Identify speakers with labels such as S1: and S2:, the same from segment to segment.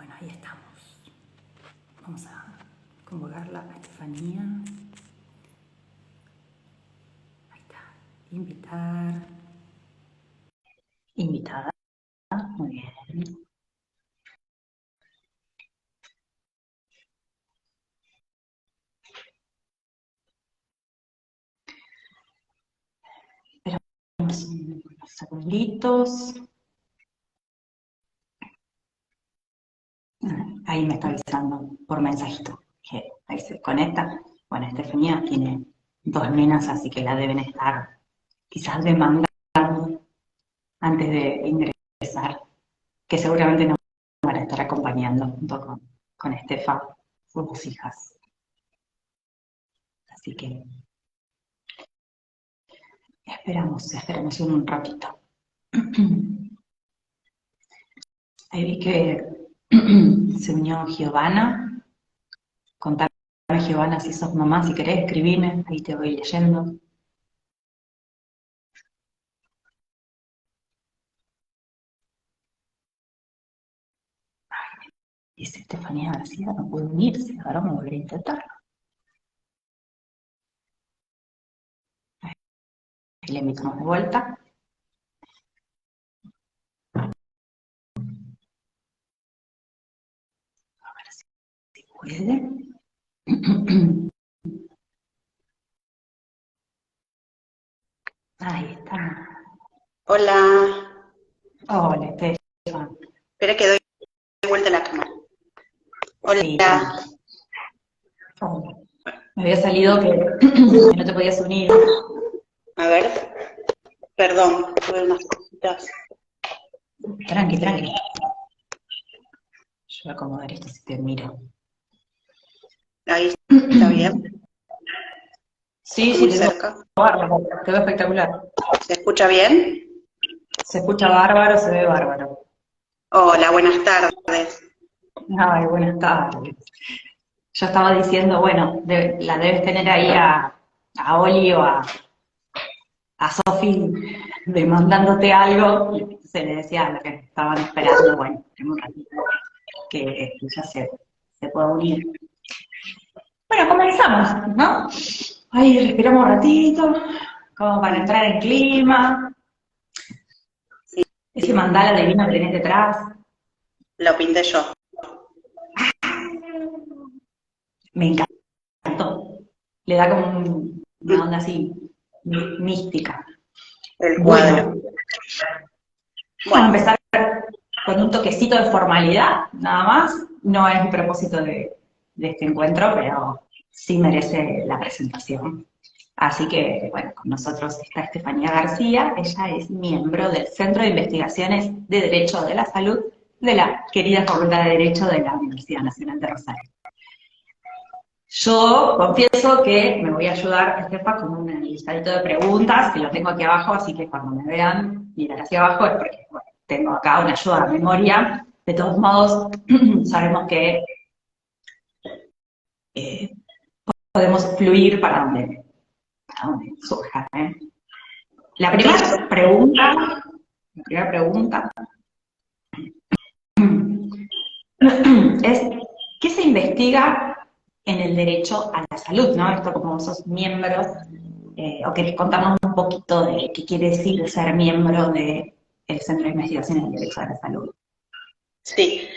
S1: Bueno, ahí estamos. Vamos a convocarla a Estefanía. Ahí está. Invitar. Invitada. Muy bien. Esperamos unos segunditos. Ahí me está avisando por mensajito que ahí se conecta. Bueno, Estefanía tiene 2 nenas, así que la deben estar quizás demandando antes de ingresar, que seguramente nos van a estar acompañando junto con Estefa, sus 2 hijas. Así que esperamos un ratito. Ahí vi que se unió Giovanna. Contame, Giovanna, si sos mamá, si querés, escribime, ahí te voy leyendo. Dice Estefanía García, no puede unirse, ahora vamos a volver a intentarlo. Ahí le invitamos de vuelta. A ver si puede. Ahí está.
S2: Hola.
S1: Hola, Estefan.
S2: Espera que doy vuelta la cámara. Hola.
S1: Sí, tranqui. Oh, me había salido que no te podías unir.
S2: A ver. Perdón, tuve unas cositas.
S1: Tranqui. Yo voy a acomodar esto si te miro.
S2: Ahí está bien.
S1: Sí,
S2: Muy
S1: te veo
S2: cerca.
S1: bárbaro, te veo espectacular.
S2: ¿Se escucha bien?
S1: Se escucha bárbaro, se ve bárbaro.
S2: Hola, buenas tardes.
S1: Ay, buenas tardes. Yo estaba diciendo, bueno, la debes tener ahí a Oli o a Sofi demandándote algo, y se le decía a lo que estaban esperando, bueno, en un ratito que ya se pueda unir. Bueno, comenzamos, ¿no? Ahí respiramos un ratito, como para entrar en clima.
S2: Sí,
S1: Ese mandala divino que tenés detrás,
S2: lo pinté yo.
S1: me encantó. Le da como una onda así, mística.
S2: El
S1: Bueno,
S2: cuadro.
S1: vamos a
S2: Bueno,
S1: empezar con un toquecito de formalidad, nada más. No es el propósito de este encuentro, pero sí merece la presentación. Así que, bueno, con nosotros está Estefanía García. Ella es miembro del Centro de Investigaciones de Derecho de la Salud de la querida Facultad de Derecho de la Universidad Nacional de Rosario. Yo confieso que me voy a ayudar, Estefa, con un listadito de preguntas, que lo tengo aquí abajo, así que cuando me vean mirar hacia abajo es porque, bueno, tengo acá una ayuda a memoria. De todos modos, sabemos que podemos fluir para donde surja. La primera pregunta es, ¿qué se investiga en el derecho a la salud? ¿No? Esto, como vos sos miembro, o querés contarnos un poquito de qué quiere decir ser miembro del Centro de Investigaciones del Derecho a la Salud.
S2: sí.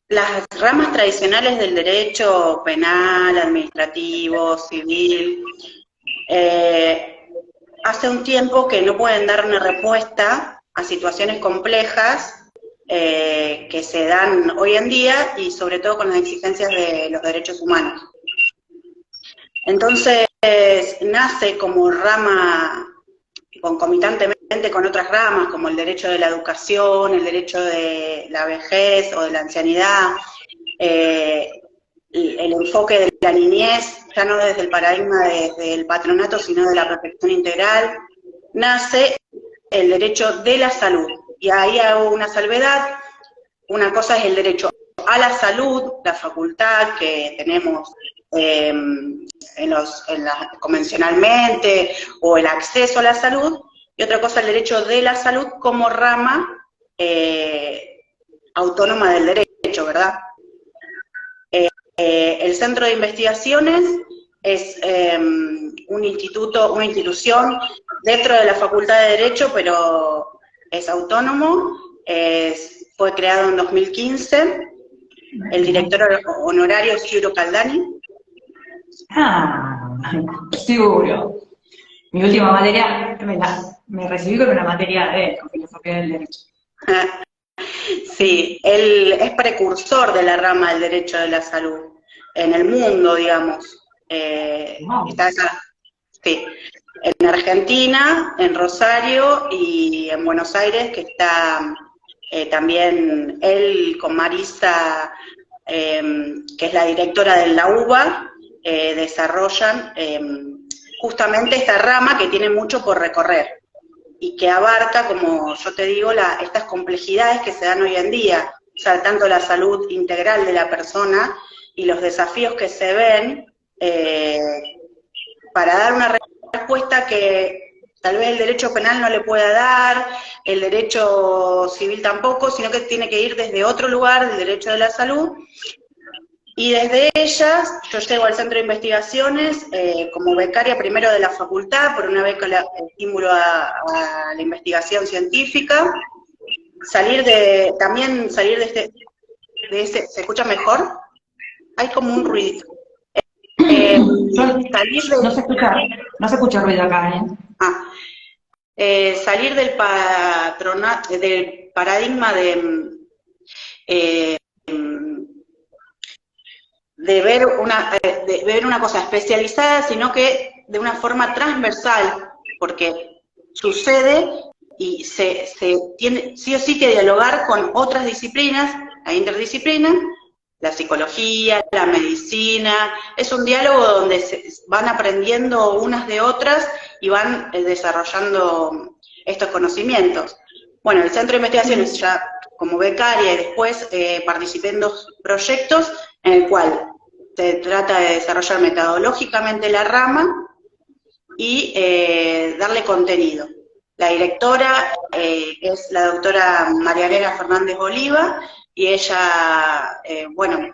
S2: Las ramas tradicionales del derecho penal, administrativo, civil, hace un tiempo que no pueden dar una respuesta a situaciones complejas que se dan hoy en día y sobre todo con las exigencias de los derechos humanos. Entonces nace como rama concomitantemente con otras ramas como el derecho de la educación, el derecho de la vejez o de la ancianidad, el enfoque de la niñez, ya no desde el paradigma del patronato, sino de la protección integral, nace el derecho de la salud. Y ahí hago una salvedad. Una cosa es el derecho a la salud, la facultad que tenemos convencionalmente, o el acceso a la salud, y otra cosa el derecho de la salud como rama autónoma del derecho, ¿verdad? El Centro de Investigaciones es una institución dentro de la Facultad de Derecho, pero es autónomo, fue creado en 2015, el director honorario es Ciro Caldani.
S1: Ah, seguro. Mi última materia, me recibí con una materia de filosofía del derecho.
S2: Sí, él es precursor de la rama del derecho de la salud en el mundo, digamos.
S1: Wow.
S2: Está acá, sí, en Argentina, en Rosario y en Buenos Aires, que está también él con Marisa, que es la directora de la UBA, desarrollan justamente esta rama que tiene mucho por recorrer y que abarca, como yo te digo, estas complejidades que se dan hoy en día, o sea, tanto la salud integral de la persona y los desafíos que se ven para dar una respuesta que tal vez el derecho penal no le pueda dar, el derecho civil tampoco, sino que tiene que ir desde otro lugar, del derecho de la salud. Y desde ellas, yo llego al Centro de Investigaciones como becaria primero de la facultad, por una beca de estímulo a la investigación científica, también salir de ese, ¿se escucha mejor? Hay como un ruido.
S1: No se escucha ruido acá,
S2: salir del paradigma de ver una cosa especializada, sino que de una forma transversal, porque sucede y se tiene sí o sí que dialogar con otras disciplinas, la interdisciplina, la psicología, la medicina, es un diálogo donde se van aprendiendo unas de otras y van desarrollando estos conocimientos. Bueno, el Centro de Investigaciones ya como becaria y después participé en 2 proyectos en el cual se trata de desarrollar metodológicamente la rama y darle contenido. La directora es la doctora María Elena Fernández Oliva, y ella, bueno,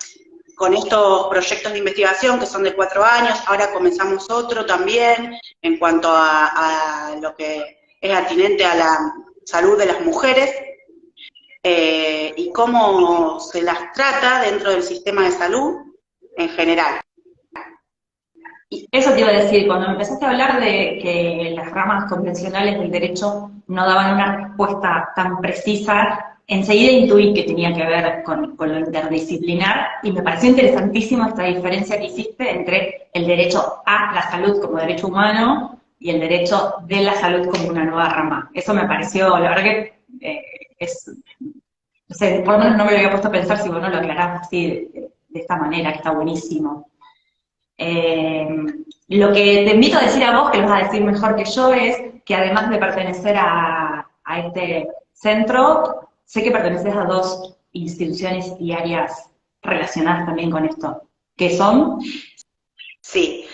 S2: con estos proyectos de investigación que son de 4 años, ahora comenzamos otro también en cuanto a lo que es atinente a la salud de las mujeres, y cómo se las trata dentro del sistema de salud en general.
S1: Y eso te iba a decir, cuando empezaste a hablar de que las ramas convencionales del derecho no daban una respuesta tan precisa, enseguida intuí que tenía que ver con lo interdisciplinar, y me pareció interesantísima esta diferencia que hiciste entre el derecho a la salud como derecho humano y el derecho de la salud como una nueva rama. Eso me pareció, la verdad que no sé, por lo menos no me lo había puesto a pensar si vos no lo aclarás así de esta manera, que está buenísimo. Lo que te invito a decir a vos, que lo vas a decir mejor que yo, es que además de pertenecer a este centro, sé que perteneces a 2 instituciones y áreas relacionadas también con esto. ¿Qué son?
S2: Sí,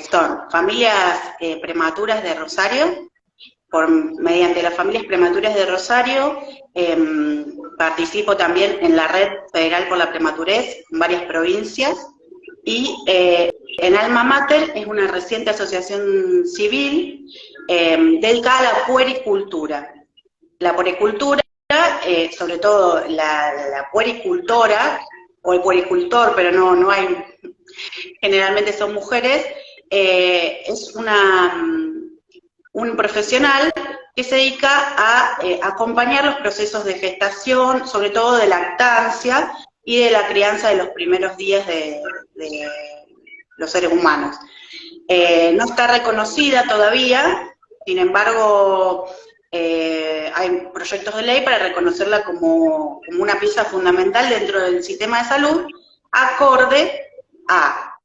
S2: son familias prematuras de Rosario. Mediante las familias prematuras de Rosario, participo también en la Red Federal por la Prematurez en varias provincias, y en Alma Mater es una reciente asociación civil dedicada a la puericultura. La puericultura, sobre todo la puericultora, o el puericultor, pero no hay, generalmente son mujeres, es un profesional que se dedica a acompañar los procesos de gestación, sobre todo de lactancia y de la crianza de los primeros días de los seres humanos. No está reconocida todavía, sin embargo, hay proyectos de ley para reconocerla como una pieza fundamental dentro del sistema de salud, acorde a,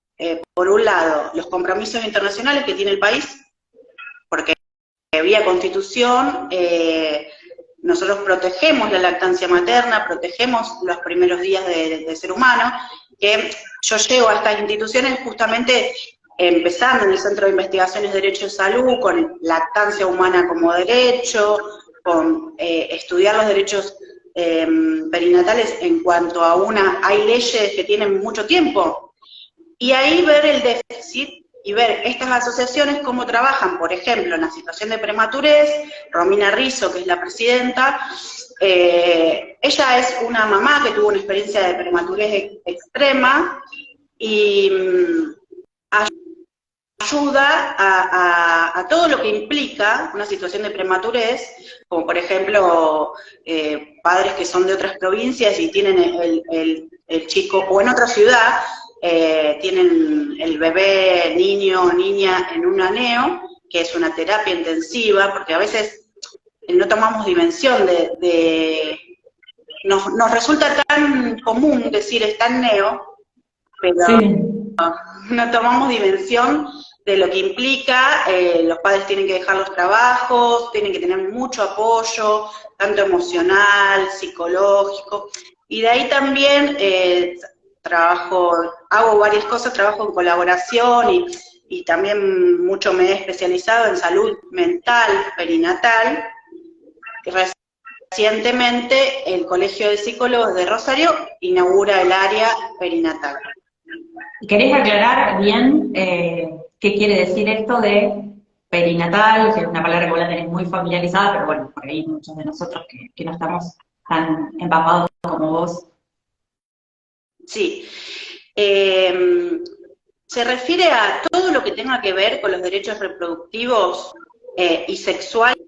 S2: por un lado, los compromisos internacionales que tiene el país, porque vía Constitución nosotros protegemos la lactancia materna, protegemos los primeros días del ser humano, que yo llego a estas instituciones justamente empezando en el Centro de Investigaciones de Derecho de Salud, con lactancia humana como derecho, con estudiar los derechos perinatales en cuanto a hay leyes que tienen mucho tiempo, y ahí ver el déficit y ver estas asociaciones cómo trabajan. Por ejemplo, en la situación de prematurez, Romina Rizzo, que es la presidenta, ella es una mamá que tuvo una experiencia de prematurez extrema y ayuda a todo lo que implica una situación de prematurez, como por ejemplo padres que son de otras provincias y tienen el chico, o en otra ciudad, tienen el bebé, niño o niña en un aneo, que es una terapia intensiva, porque a veces no tomamos dimensión nos resulta tan común decir está en neo, pero
S1: Sí.
S2: no tomamos dimensión de lo que implica. Los padres tienen que dejar los trabajos, tienen que tener mucho apoyo, tanto emocional, psicológico, y de ahí también hago varias cosas, trabajo en colaboración y también mucho me he especializado en salud mental perinatal. Recientemente el Colegio de Psicólogos de Rosario inaugura el área perinatal.
S1: ¿Querés aclarar bien qué quiere decir esto de perinatal, que es una palabra que vos la tenés muy familiarizada, pero bueno, por ahí muchos de nosotros que no estamos tan empapados como vos?
S2: Sí. Se refiere a todo lo que tenga que ver con los derechos reproductivos y sexuales,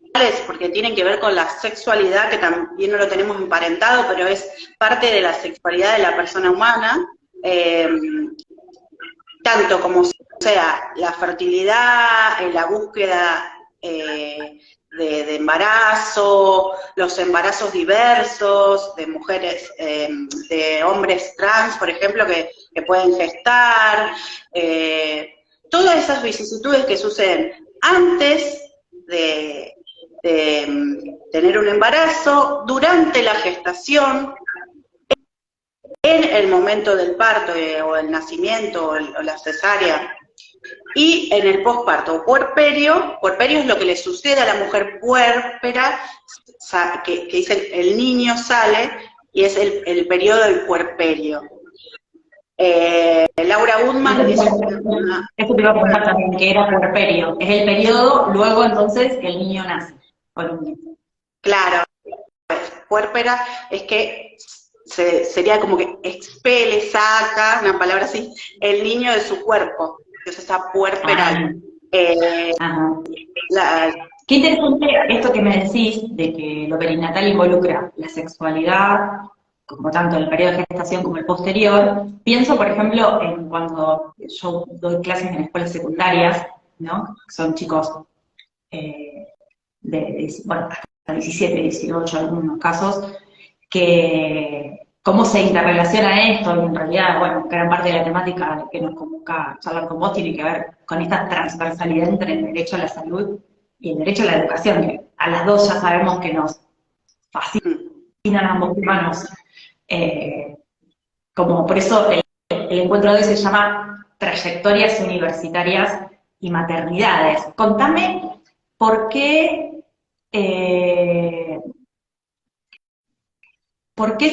S2: porque tienen que ver con la sexualidad, que también no lo tenemos emparentado, pero es parte de la sexualidad de la persona humana, tanto como sea la fertilidad, la búsqueda de embarazo, los embarazos diversos, de mujeres, de hombres trans, por ejemplo, que pueden gestar, todas esas vicisitudes que suceden antes de tener un embarazo, durante la gestación, en el momento del parto o el nacimiento o la cesárea, y en el posparto. Puerperio es lo que le sucede a la mujer puérpera, que dice el niño sale, y es el periodo del puerperio. Laura Goodman es una...
S1: Eso te iba a preguntar también, que era puerperio. Es el periodo, luego entonces el niño nace.
S2: Claro, puérpera es que sería como que expele, saca, una palabra así, el niño de su cuerpo, que es esa puerperal.
S1: Qué interesante esto que me decís, de que lo perinatal involucra la sexualidad, como tanto el periodo de gestación como el posterior. Pienso, por ejemplo, en cuando yo doy clases en escuelas secundarias, ¿no? Son chicos bueno, hasta 17, 18 en algunos casos, que cómo se interrelaciona esto, y en realidad, bueno, gran parte de la temática que nos convoca a charlar con vos tiene que ver con esta transversalidad entre el derecho a la salud y el derecho a la educación, que a las dos ya sabemos que nos fascinan ambos humanos. Como por eso el encuentro de hoy se llama Trayectorias Universitarias y Maternidades. Contame por qué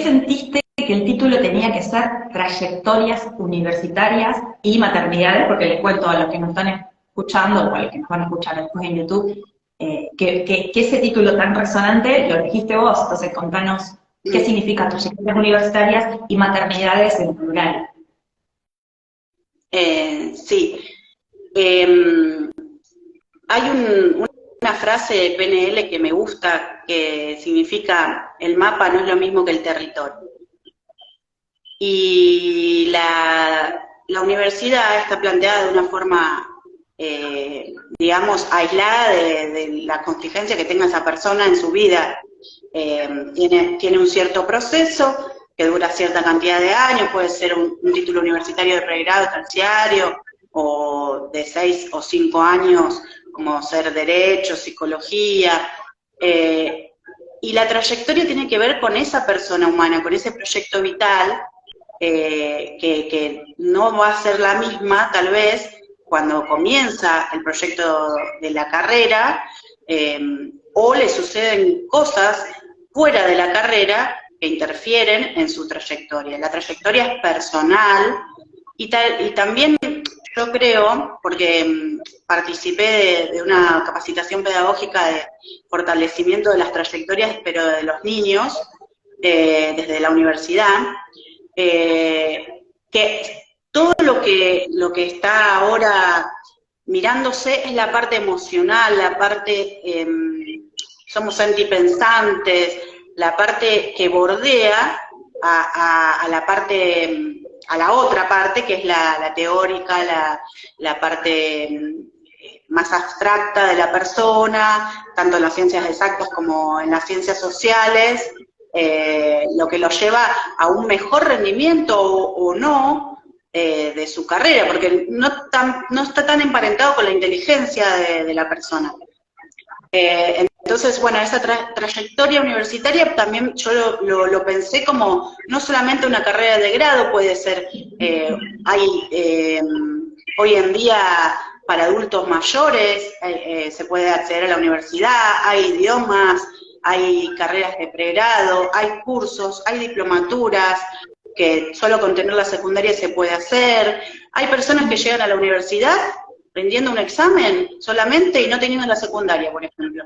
S1: sentiste que el título tenía que ser Trayectorias Universitarias y Maternidades, porque les cuento a los que nos están escuchando, o a los que nos van a escuchar después en YouTube, que ese título tan resonante lo dijiste vos. Entonces contanos qué significa Trayectorias Universitarias y Maternidades en plural.
S2: Sí. Hay una frase de PNL que me gusta, que significa: el mapa no es lo mismo que el territorio. Y la universidad está planteada de una forma, digamos, aislada de la contingencia que tenga esa persona en su vida. Tiene un cierto proceso que dura cierta cantidad de años, puede ser un título universitario de pregrado, terciario, o de 6 o 5 años, como ser derecho, psicología, y la trayectoria tiene que ver con esa persona humana, con ese proyecto vital, que no va a ser la misma, tal vez, cuando comienza el proyecto de la carrera, o le suceden cosas fuera de la carrera que interfieren en su trayectoria. La trayectoria es personal y también yo creo, porque participé de una capacitación pedagógica de fortalecimiento de las trayectorias, pero de los niños, desde la universidad, que todo lo que está ahora mirándose es la parte emocional, la parte, somos antipensantes, la parte que bordea a la parte, a la otra parte, que es la teórica, la parte más abstracta de la persona, tanto en las ciencias exactas como en las ciencias sociales, lo que lo lleva a un mejor rendimiento o no de su carrera, porque no está tan emparentado con la inteligencia de la persona. Entonces, bueno, esa trayectoria universitaria también yo lo pensé como no solamente una carrera de grado, puede ser, hay hoy en día para adultos mayores, se puede acceder a la universidad, hay idiomas, hay carreras de pregrado, hay cursos, hay diplomaturas, que solo con tener la secundaria se puede hacer. Hay personas que llegan a la universidad rindiendo un examen solamente y no teniendo la secundaria, por ejemplo.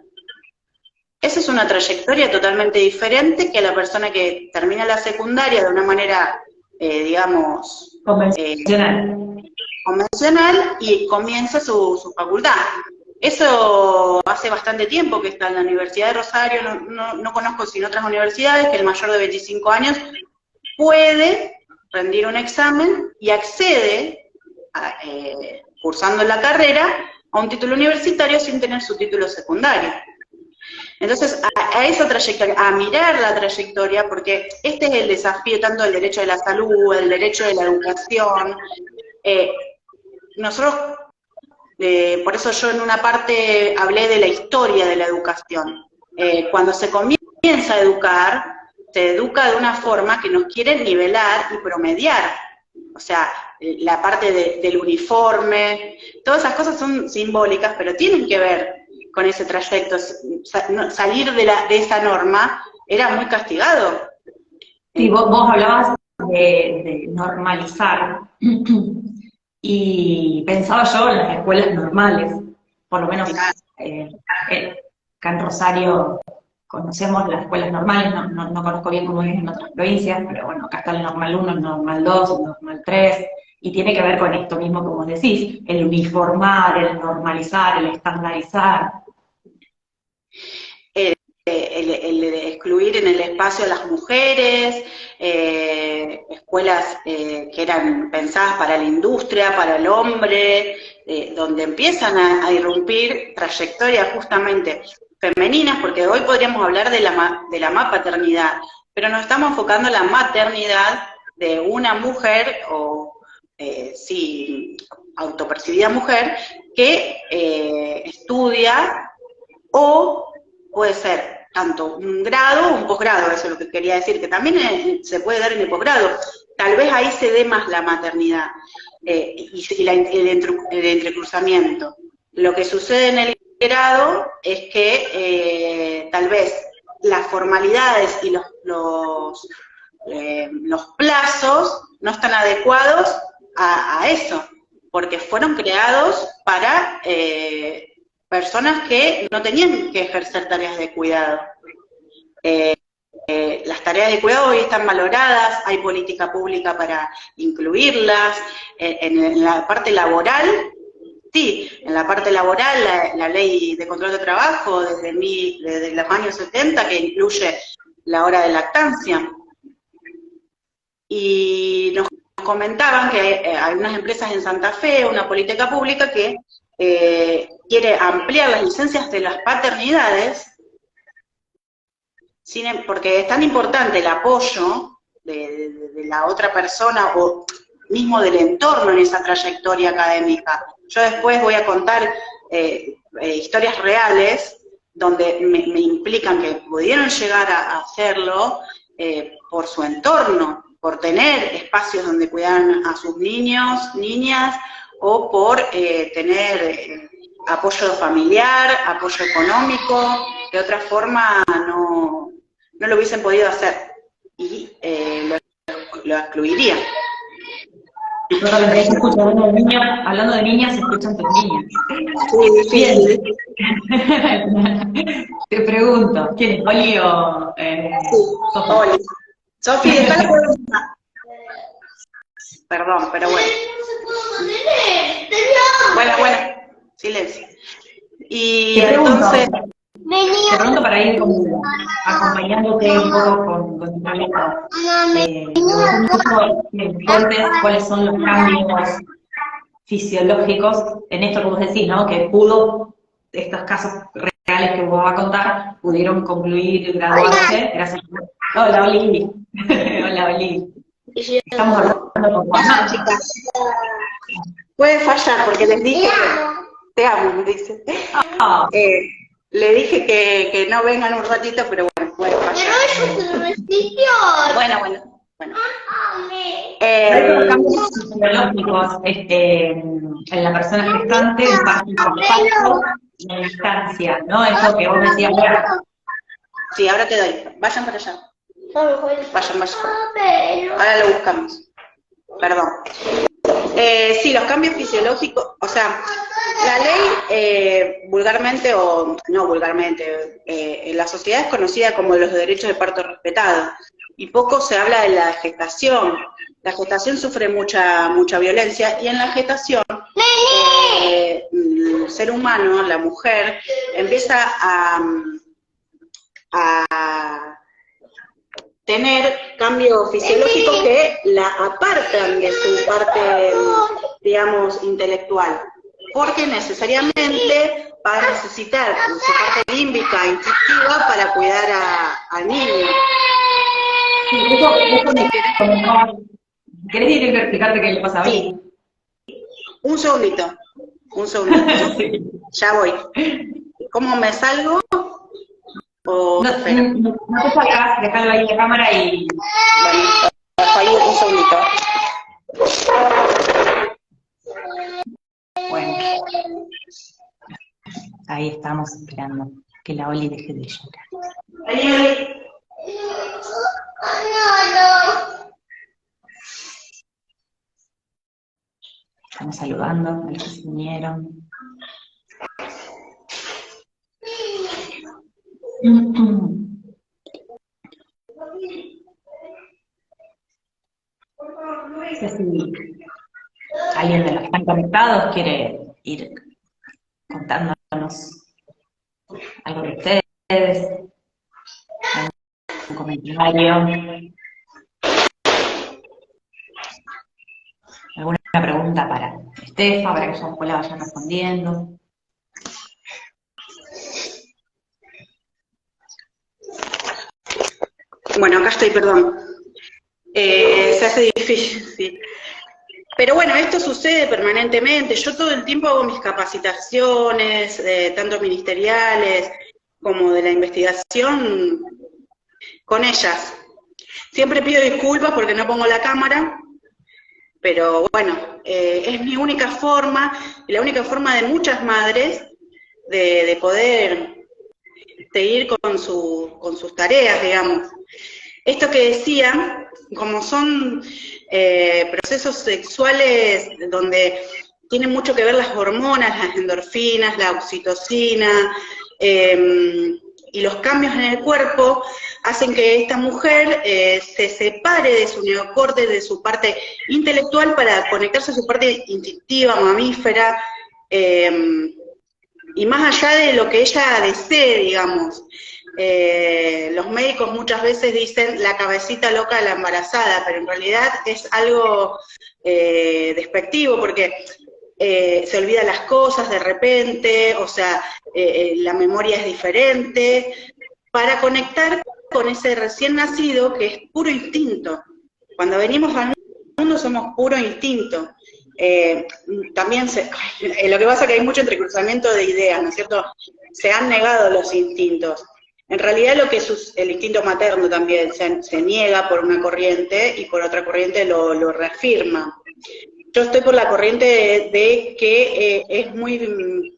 S2: Esa es una trayectoria totalmente diferente que la persona que termina la secundaria de una manera, digamos, convencional y comienza su facultad. Eso hace bastante tiempo que está en la Universidad de Rosario, no conozco sino otras universidades, que el mayor de 25 años puede rendir un examen y accede, cursando la carrera, a un título universitario sin tener su título secundario. Entonces, a esa trayectoria, a mirar la trayectoria, porque este es el desafío tanto del derecho de la salud, el derecho de la educación. Nosotros, por eso yo en una parte hablé de la historia de la educación. Cuando se comienza a educar, se educa de una forma que nos quiere nivelar y promediar. O sea, la parte del uniforme, todas esas cosas son simbólicas, pero tienen que ver con ese trayecto. Salir de esa norma era muy castigado.
S1: Sí, vos hablabas de normalizar, y pensaba yo en las escuelas normales, por lo menos acá en Rosario conocemos las escuelas normales, no conozco bien cómo es en otras provincias, pero bueno, acá está el normal 1, el normal 2, el normal 3, y tiene que ver con esto mismo como decís, el uniformar, el normalizar, el estandarizar.
S2: El excluir en el espacio a las mujeres, escuelas que eran pensadas para la industria, para el hombre, donde empiezan a irrumpir trayectorias justamente femeninas, porque hoy podríamos hablar de la maternidad, pero nos estamos enfocando en la maternidad de una mujer, o sí, autopercibida mujer, que estudia, o puede ser tanto un grado o un posgrado, eso es lo que quería decir, que también se puede dar en el posgrado. Tal vez ahí se dé más la maternidad y el entrecruzamiento. Lo que sucede en el grado es que tal vez las formalidades y los plazos no están adecuados a eso, porque fueron creados para personas que no tenían que ejercer tareas de cuidado. Las tareas de cuidado hoy están valoradas, hay política pública para incluirlas. En la parte laboral, sí, en la parte laboral la ley de control de trabajo desde los años 70 que incluye la hora de lactancia. Y nos comentaban que hay algunas empresas en Santa Fe, una política pública que quiere ampliar las licencias de las paternidades, porque es tan importante el apoyo de la otra persona o mismo del entorno en esa trayectoria académica. Yo después voy a contar historias reales donde me implican que pudieron llegar a hacerlo por su entorno, por tener espacios donde cuidaran a sus niños, niñas, o por tener apoyo familiar, apoyo económico, de otra forma no lo hubiesen podido hacer y lo excluirían.
S1: Ahí se escucha, hablando de niñas, se escuchan tus niñas.
S2: Sí.
S1: Te pregunto, ¿quién es? ¿Oli o Sofi?
S2: Oli. Sofi, está la pregunta. Perdón, pero bueno. Bueno, silencio. Y entonces...
S1: Te pregunto para ir como acompañándote un poco con tu pregunta. ¿Cuáles son los cambios fisiológicos en esto que vos decís, ¿no? Que estos casos reales que vos vas a contar, pudieron concluir, graduarse, gracias a... Hola, Oli. Hola, Oli. Estamos hablando con Juan.
S2: Chicas. Puede fallar porque les dije te amo, me dice. Le dije que no vengan un ratito, pero bueno, puede fallar. Bueno.
S1: Los cambios fisiológicos en la persona gestante, en parte compacto y en distancia, ¿no? Eso que vos decías, bueno.
S2: Sí, ahora te doy. Vayan para allá. Vayan. Ahora lo buscamos. Perdón. Sí, los cambios fisiológicos, o sea, la ley vulgarmente, o no vulgarmente, en la sociedad es conocida como los derechos de parto respetados, y poco se habla de la gestación. La gestación sufre mucha violencia, y en la gestación el ser humano, la mujer, empieza a tener cambios fisiológicos que la apartan de su parte, digamos, intelectual, porque necesariamente va a necesitar su parte límbica, instintiva, para cuidar al niño.
S1: Eso me ¿Querés ir a explicarte qué le pasa a mí?
S2: Sí. Un segundito. Sí. Ya voy. ¿Cómo me salgo?
S1: No te salgas, dejalo ahí en la cámara y...
S2: Bueno, ahí un segundito.
S1: Bueno, ahí estamos esperando que la Oli deje de llorar. Estamos saludando a los que se unieron. No sé si alguien de los que están conectados quiere ir contándonos algo de ustedes, un comentario, alguna pregunta para Estefa, para que ella después la vayan respondiendo.
S2: Bueno, acá estoy, perdón. Se hace difícil, sí. Pero bueno, esto sucede permanentemente. Yo todo el tiempo hago mis capacitaciones, tanto ministeriales como de la investigación, con ellas. Siempre pido disculpas porque no pongo la cámara, pero bueno, es mi única forma, y la única forma de muchas madres de poder seguir con sus tareas, digamos. Esto que decía, como son procesos sexuales donde tienen mucho que ver las hormonas, las endorfinas, la oxitocina, y los cambios en el cuerpo hacen que esta mujer se separe de su neocorte, de su parte intelectual, para conectarse a su parte instintiva, mamífera, y más allá de lo que ella desee, digamos. Los médicos muchas veces dicen la cabecita loca de la embarazada, pero en realidad es algo despectivo, porque se olvidan las cosas de repente, o sea, la memoria es diferente, para conectar con ese recién nacido que es puro instinto. Cuando venimos al mundo somos puro instinto. También lo que pasa es que hay mucho entrecruzamiento de ideas, ¿no es cierto? Se han negado los instintos. En realidad el instinto materno también se niega por una corriente y por otra corriente lo reafirma. Yo estoy por la corriente de que es muy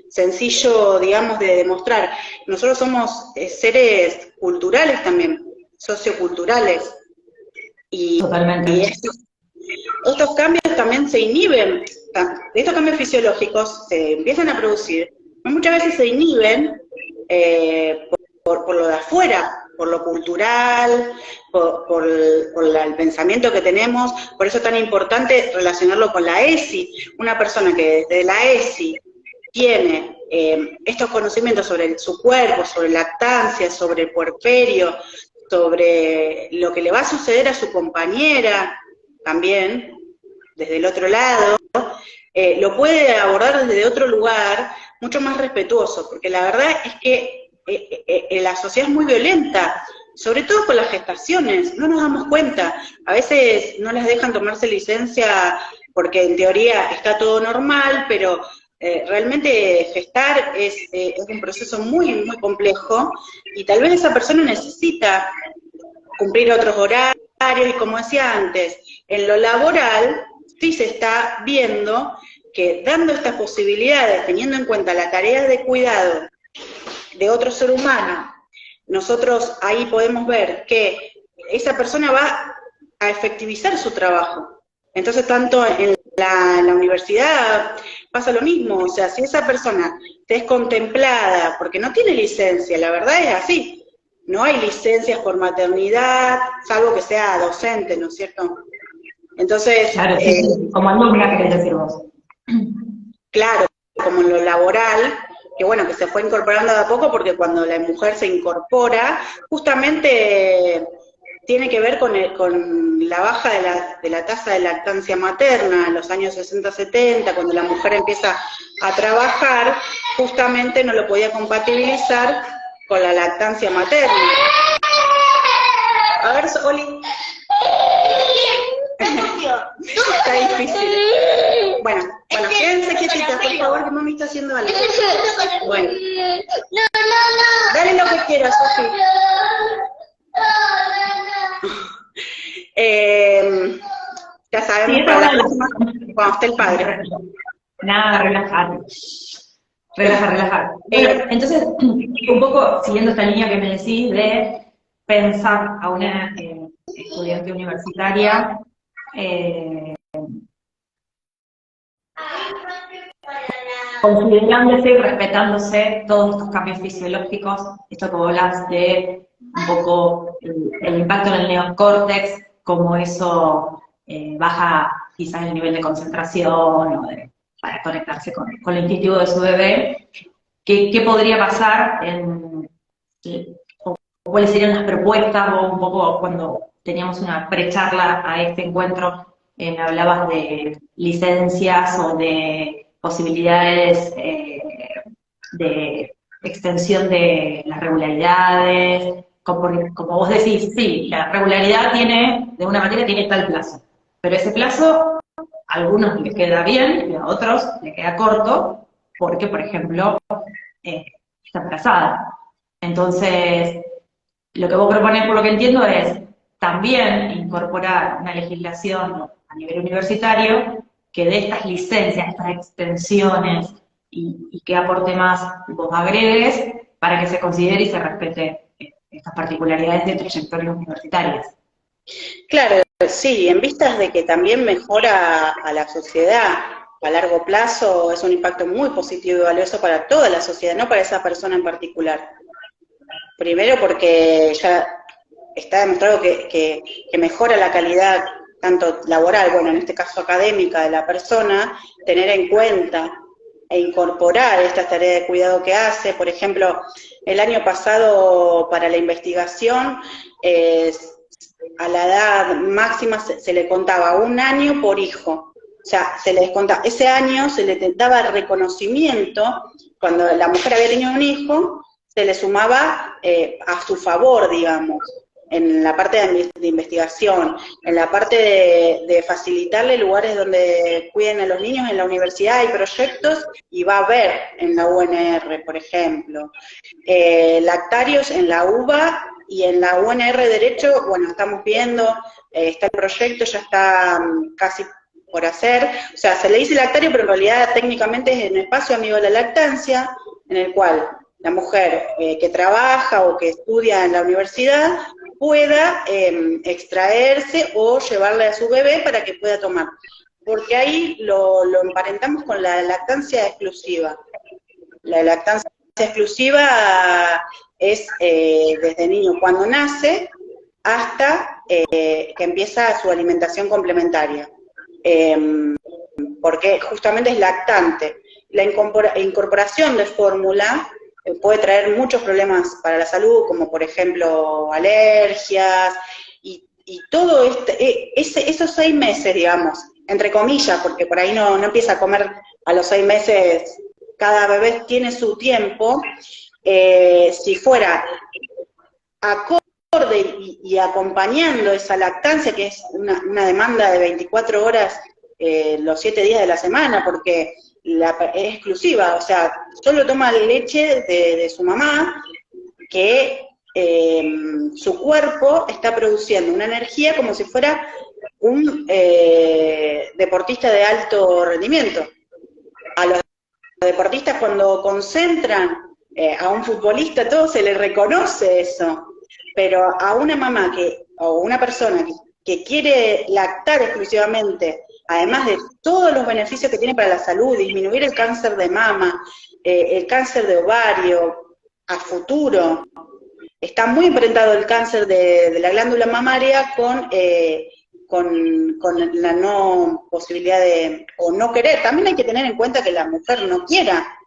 S2: sencillo, digamos, de demostrar. Nosotros somos seres culturales también, socioculturales, y
S1: Totalmente.
S2: estos cambios también se inhiben, estos cambios fisiológicos se empiezan a producir, muchas veces se inhiben por lo de afuera, por lo cultural, por el pensamiento que tenemos, por eso es tan importante relacionarlo con la ESI. Una persona que desde la ESI tiene estos conocimientos sobre su cuerpo, sobre lactancia, sobre el puerperio, sobre lo que le va a suceder a su compañera también, desde el otro lado, lo puede abordar desde otro lugar, mucho más respetuoso, porque la verdad es que la sociedad es muy violenta, sobre todo con las gestaciones, no nos damos cuenta, a veces no les dejan tomarse licencia porque en teoría está todo normal, pero realmente gestar es un proceso muy, muy complejo, y tal vez esa persona necesita cumplir otros horarios, y como decía antes, en lo laboral sí se está viendo que dando estas posibilidades, teniendo en cuenta la tarea de cuidado de otro ser humano, nosotros ahí podemos ver que esa persona va a efectivizar su trabajo. Entonces, tanto en la universidad pasa lo mismo, o sea, si esa persona es contemplada porque no tiene licencia, la verdad es así, no hay licencias por maternidad, salvo que sea docente, ¿no es cierto? Entonces,
S1: Claro, sí, sí, como alumna querés decir vos.
S2: claro, como en lo laboral, que bueno, que se fue incorporando de a poco, porque cuando la mujer se incorpora, justamente tiene que ver con la baja de la tasa de lactancia materna en los años 60-70, cuando la mujer empieza a trabajar, justamente no lo podía compatibilizar con la lactancia materna. A ver, Oli. Está difícil. Bueno, quédense quietitas, por favor, que mami está haciendo algo. Bueno. Dale lo que quieras, Sofi. Ya sabemos
S1: Sí,
S2: para la
S1: esta es
S2: próxima, cuando esté el padre.
S1: nada, relajar. Relajar. Bueno, entonces, un poco siguiendo esta línea que me decís de pensar a una estudiante universitaria, considerándose y respetándose todos estos cambios fisiológicos, esto que vos hablas de un poco el impacto en el neocórtex, cómo eso baja quizás el nivel de concentración para conectarse con el instintivo de su bebé. ¿Qué podría pasar o cuáles serían las propuestas? Vos un poco cuando teníamos una precharla a este encuentro, me hablabas de licencias o de posibilidades de extensión de las regularidades, como vos decís, sí, la regularidad de una manera tiene tal plazo, pero ese plazo a algunos les queda bien y a otros les queda corto, porque, por ejemplo, está embarazada. Entonces, lo que vos proponés, por lo que entiendo, es también incorporar una legislación a nivel universitario que dé estas licencias, estas extensiones y que aporte más vos agregues para que se considere y se respete estas particularidades de trayectorias universitarias.
S2: Claro, sí, en vistas de que también mejora a la sociedad a largo plazo, es un impacto muy positivo y valioso para toda la sociedad, no para esa persona en particular. Primero porque ya está demostrado que mejora la calidad tanto laboral, bueno, en este caso académica de la persona, tener en cuenta e incorporar esta tarea de cuidado que hace. Por ejemplo, el año pasado para la investigación, a la edad máxima se le contaba 1 año por hijo. O sea, se le descontaba, ese año se le daba reconocimiento, cuando la mujer había tenido un hijo, se le sumaba a su favor, digamos, en la parte de investigación, en la parte de facilitarle lugares donde cuiden a los niños. En la universidad hay proyectos y va a haber en la UNR, por ejemplo. Lactarios en la UBA y en la UNR Derecho, bueno, estamos viendo, está el proyecto, ya está casi por hacer, o sea, se le dice lactario, pero en realidad técnicamente es un espacio amigo de la lactancia, en el cual la mujer que trabaja o que estudia en la universidad pueda extraerse o llevarle a su bebé para que pueda tomar. Porque ahí lo emparentamos con la lactancia exclusiva. La lactancia exclusiva es desde niño cuando nace hasta que empieza su alimentación complementaria. Porque justamente es lactante. La incorporación de fórmula puede traer muchos problemas para la salud, como por ejemplo alergias, y todo esos 6 meses, digamos, entre comillas, porque por ahí no empieza a comer a los 6 meses, cada bebé tiene su tiempo, si fuera acorde y acompañando esa lactancia, que es una demanda de 24 horas los 7 días de la semana, porque es exclusiva, o sea, solo toma leche de su mamá, que su cuerpo está produciendo una energía como si fuera un deportista de alto rendimiento. A los deportistas cuando concentran a un futbolista, todo se le reconoce eso, pero a una mamá o una persona que quiere lactar exclusivamente, además de todos los beneficios que tiene para la salud, disminuir el cáncer de mama, el cáncer de ovario, a futuro, está muy emparentado el cáncer de la glándula mamaria con la no posibilidad o no querer. También hay que tener en cuenta que la mujer no quiera.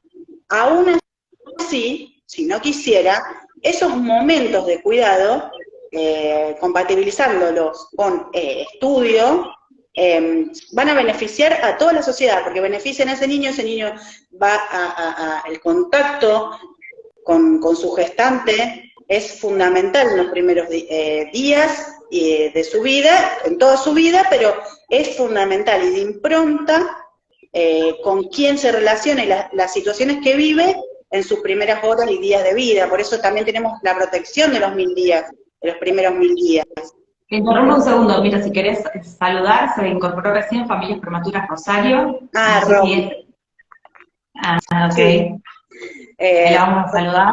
S2: Aún así, si no quisiera, esos momentos de cuidado, compatibilizándolos con estudio, van a beneficiar a toda la sociedad, porque benefician a ese niño va el contacto con su gestante es fundamental en los primeros días de su vida, en toda su vida, pero es fundamental y de impronta con quién se relaciona y las situaciones que vive en sus primeras horas y días de vida. Por eso también tenemos la protección de los 1000 días, de los primeros 1000 días.
S1: Te interrumpo un segundo, mira, si querés saludar, se incorporó recién Familias Prematuras Rosario.
S2: Ah,
S1: no sé
S2: Romy.
S1: si ok.
S2: Sí.
S1: La vamos a saludar.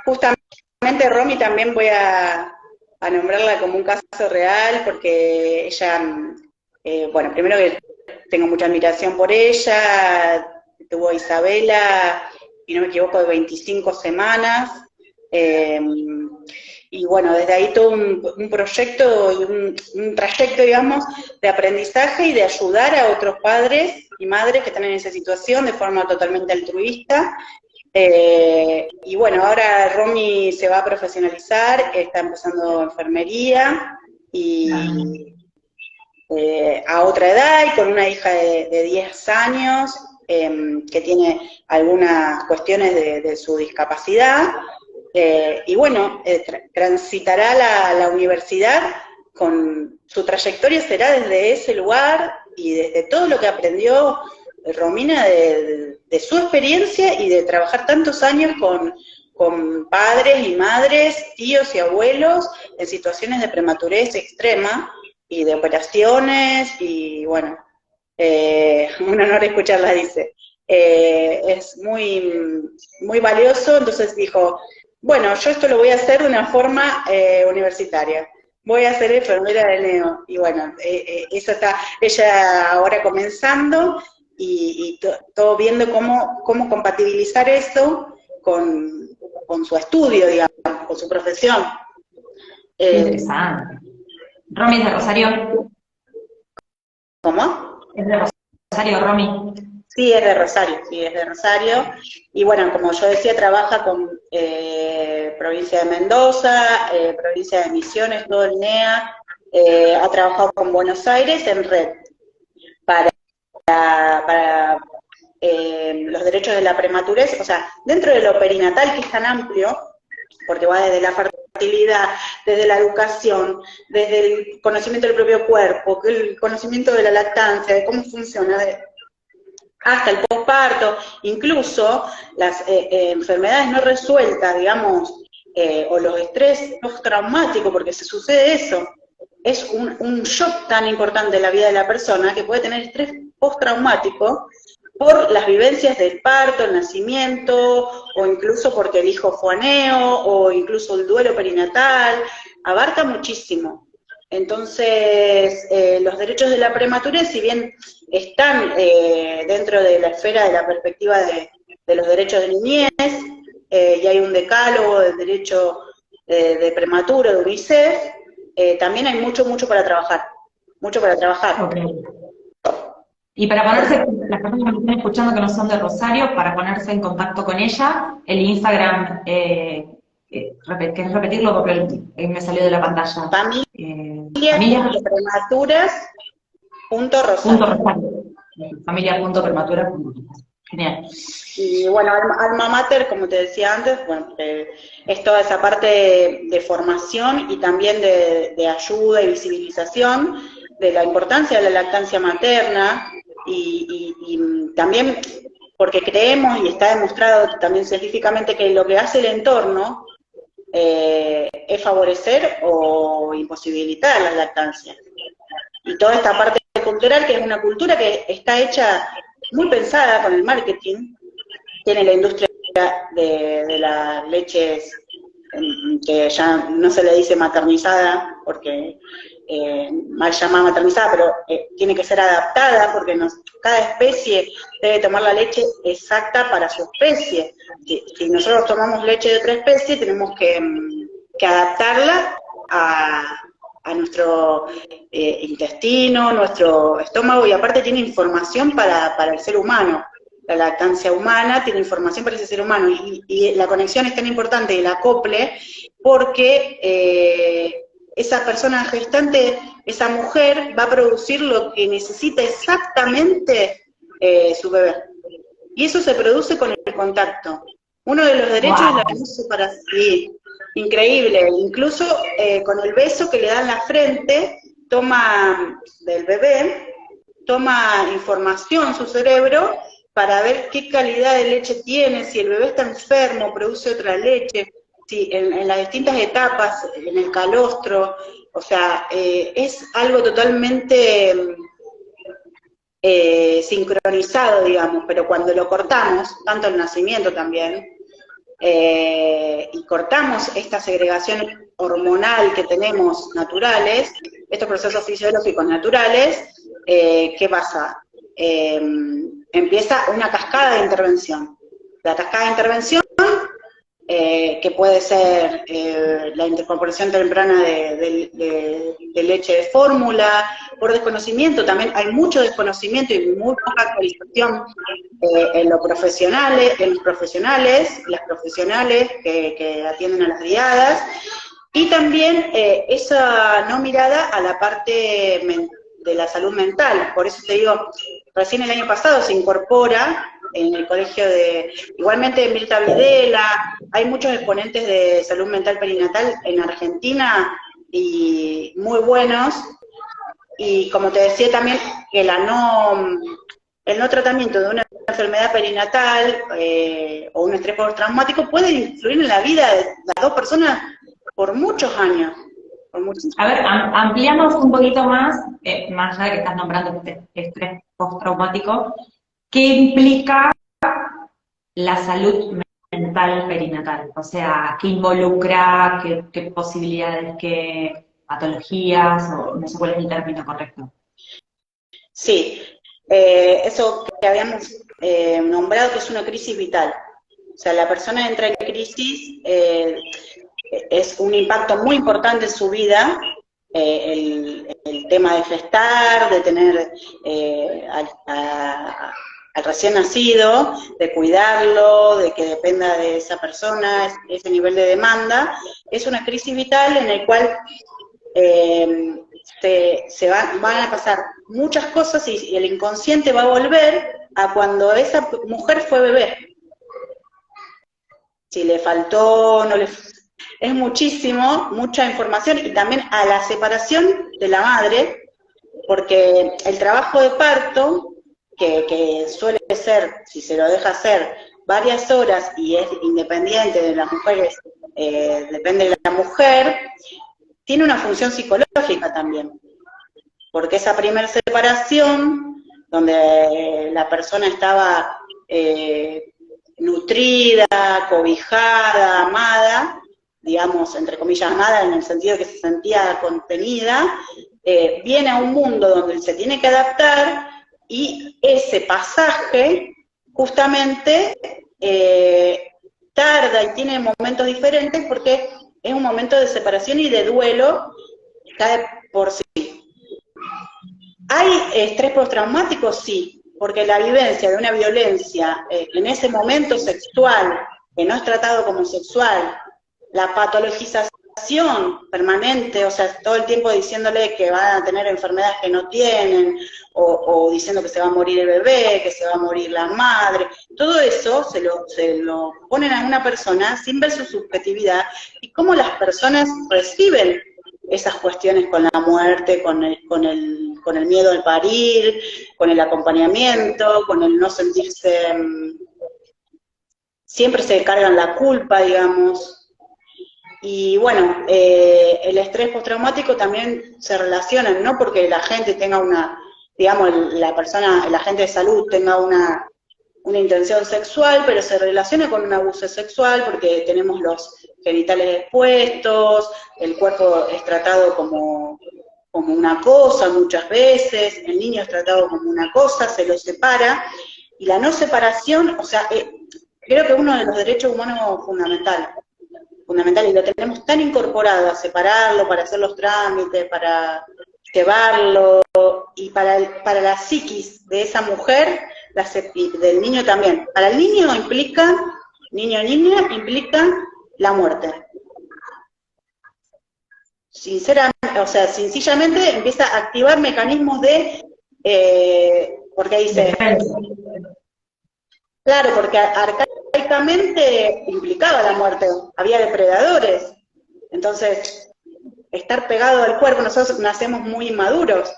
S2: Justamente Romy también voy a nombrarla como un caso real, porque ella, bueno, primero que tengo mucha admiración por ella, tuvo Isabela, si no me equivoco, de 25 semanas, y bueno, desde ahí todo un proyecto y un trayecto, digamos, de aprendizaje y de ayudar a otros padres y madres que están en esa situación de forma totalmente altruista. Y bueno, ahora Romy se va a profesionalizar, está empezando enfermería y a otra edad y con una hija de 10 años que tiene algunas cuestiones de su discapacidad. Y bueno, transitará la universidad con su trayectoria, será desde ese lugar y desde todo lo que aprendió Romina de su experiencia y de trabajar tantos años con padres y madres, tíos y abuelos en situaciones de prematurez extrema y de operaciones y bueno, un honor escucharla, dice. Es muy valioso, entonces dijo, bueno, yo esto lo voy a hacer de una forma universitaria. Voy a ser enfermera de neo. Y bueno, eso está ella ahora comenzando y todo viendo cómo compatibilizar eso con su estudio, digamos, con su profesión.
S1: Interesante. Romy es de Rosario.
S2: ¿Cómo?
S1: Es de Rosario, Romy.
S2: Sí, es de Rosario. Y bueno, como yo decía, trabaja con provincia de Mendoza, provincia de Misiones, todo el NEA, ha trabajado con Buenos Aires en red para los derechos de la prematurez, o sea, dentro de lo perinatal, que es tan amplio, porque va desde la fertilidad, desde la educación, desde el conocimiento del propio cuerpo, el conocimiento de la lactancia, de cómo funciona, hasta el posparto, incluso las enfermedades no resueltas, digamos, o los estrés postraumáticos, porque se sucede eso. es un shock tan importante en la vida de la persona que puede tener estrés postraumático por las vivencias del parto, el nacimiento, o incluso porque el hijo fue aneo, o incluso el duelo perinatal, abarca muchísimo. Entonces, los derechos de la prematurez, si bien están dentro de la esfera de la perspectiva de los derechos de niñez, y hay un decálogo del derecho de prematuro de UNICEF, también hay mucho para trabajar, mucho para trabajar.
S1: Okay. Y para ponerse, las personas que me están escuchando que no son de Rosario, para ponerse en contacto con ella, el Instagram, ¿querés repetirlo? Porque me salió de la pantalla.
S2: Familias.prematuras.rosario.
S1: Familia.prematuras.rosario. Genial.
S2: Y bueno, Alma Mater, como te decía antes, bueno, es toda esa parte de formación y también de ayuda y visibilización de la importancia de la lactancia materna y también porque creemos y está demostrado también científicamente que lo que hace el entorno es favorecer o imposibilitar la lactancia. Y toda esta parte cultural, que es una cultura que está hecha muy pensada con el marketing, tiene la industria de las leches, que ya no se le dice maternizada, porque mal llamada maternizada, pero tiene que ser adaptada, porque cada especie debe tomar la leche exacta para su especie. Si nosotros tomamos leche de otra especie, tenemos que adaptarla a nuestro intestino, nuestro estómago, y aparte tiene información para el ser humano. La lactancia humana tiene información para ese ser humano, y la conexión es tan importante, el acople, porque esa persona gestante, esa mujer, va a producir lo que necesita exactamente su bebé. Y eso se produce con el contacto. Uno de los derechos es la no separación. Sí, increíble. Incluso con el beso que le dan la frente, del bebé, toma información su cerebro para ver qué calidad de leche tiene, si el bebé está enfermo, produce otra leche, si en las distintas etapas, en el calostro, o sea, es algo totalmente sincronizado, digamos, pero cuando lo cortamos, tanto el nacimiento también, y cortamos esta segregación hormonal que tenemos naturales, estos procesos fisiológicos naturales, ¿qué pasa? Empieza una cascada de intervención. La cascada de intervención, que puede ser la incorporación temprana de leche de fórmula, por desconocimiento, también hay mucho desconocimiento y muy poca actualización en los profesionales las profesionales que atienden a las criadas, y también esa no mirada a la parte de la salud mental. Por eso te digo, recién el año pasado se incorpora en el colegio igualmente Mirta Videla, hay muchos exponentes de salud mental perinatal en Argentina, y muy buenos, y como te decía también, que el no tratamiento de una enfermedad perinatal o un estrés postraumático puede influir en la vida de las dos personas por muchos años.
S1: A ver, ampliamos un poquito más allá de que estás nombrando este estrés postraumático, ¿qué implica la salud mental perinatal? O sea, ¿qué involucra, qué posibilidades, qué patologías, o no sé cuál es el término correcto?
S2: Sí, eso que habíamos nombrado, que es una crisis vital. O sea, la persona entra en crisis, es un impacto muy importante en su vida, el tema de gestar, de tener al recién nacido, de cuidarlo, de que dependa de esa persona, ese nivel de demanda. Es una crisis vital en el cual van a pasar muchas cosas, y el inconsciente va a volver a cuando esa mujer fue bebé. Si le faltó, no le... Es mucha información, y también a la separación de la madre, porque el trabajo de parto, que suele ser, si se lo deja hacer, varias horas y es independiente de las mujeres, depende de la mujer, tiene una función psicológica también, porque esa primera separación, donde la persona estaba nutrida, cobijada, amada, digamos, entre comillas, amada en el sentido de que se sentía contenida, viene a un mundo donde se tiene que adaptar, y ese pasaje justamente tarda y tiene momentos diferentes porque es un momento de separación y de duelo cada por sí. ¿Hay estrés postraumático? Sí, porque la vivencia de una violencia en ese momento sexual, que no es tratado como sexual, la patologización permanente, o sea, todo el tiempo diciéndole que van a tener enfermedades que no tienen, o diciendo que se va a morir el bebé, que se va a morir la madre, todo eso se lo ponen a una persona sin ver su subjetividad y cómo las personas reciben esas cuestiones con la muerte, con el miedo al parir, con el acompañamiento, con el no sentirse, siempre se cargan la culpa, digamos. Y bueno, el estrés postraumático también se relaciona, no porque la gente tenga digamos, el agente de salud tenga una intención sexual, pero se relaciona con un abuso sexual porque tenemos los genitales expuestos, el cuerpo es tratado como una cosa muchas veces, el niño es tratado como una cosa, se lo separa, y la no separación, o sea, creo que es uno de los derechos humanos fundamentales, y lo tenemos tan incorporado a separarlo, para hacer los trámites, para llevarlo, y para la psiquis de esa mujer, y del niño también. Para el niño implica, niño o niña, implica la muerte. Sinceramente, o sea, sencillamente empieza a activar mecanismos de, porque dice, claro, porque arcaicamente implicaba la muerte, había depredadores, entonces estar pegado al cuerpo, nosotros nacemos muy inmaduros,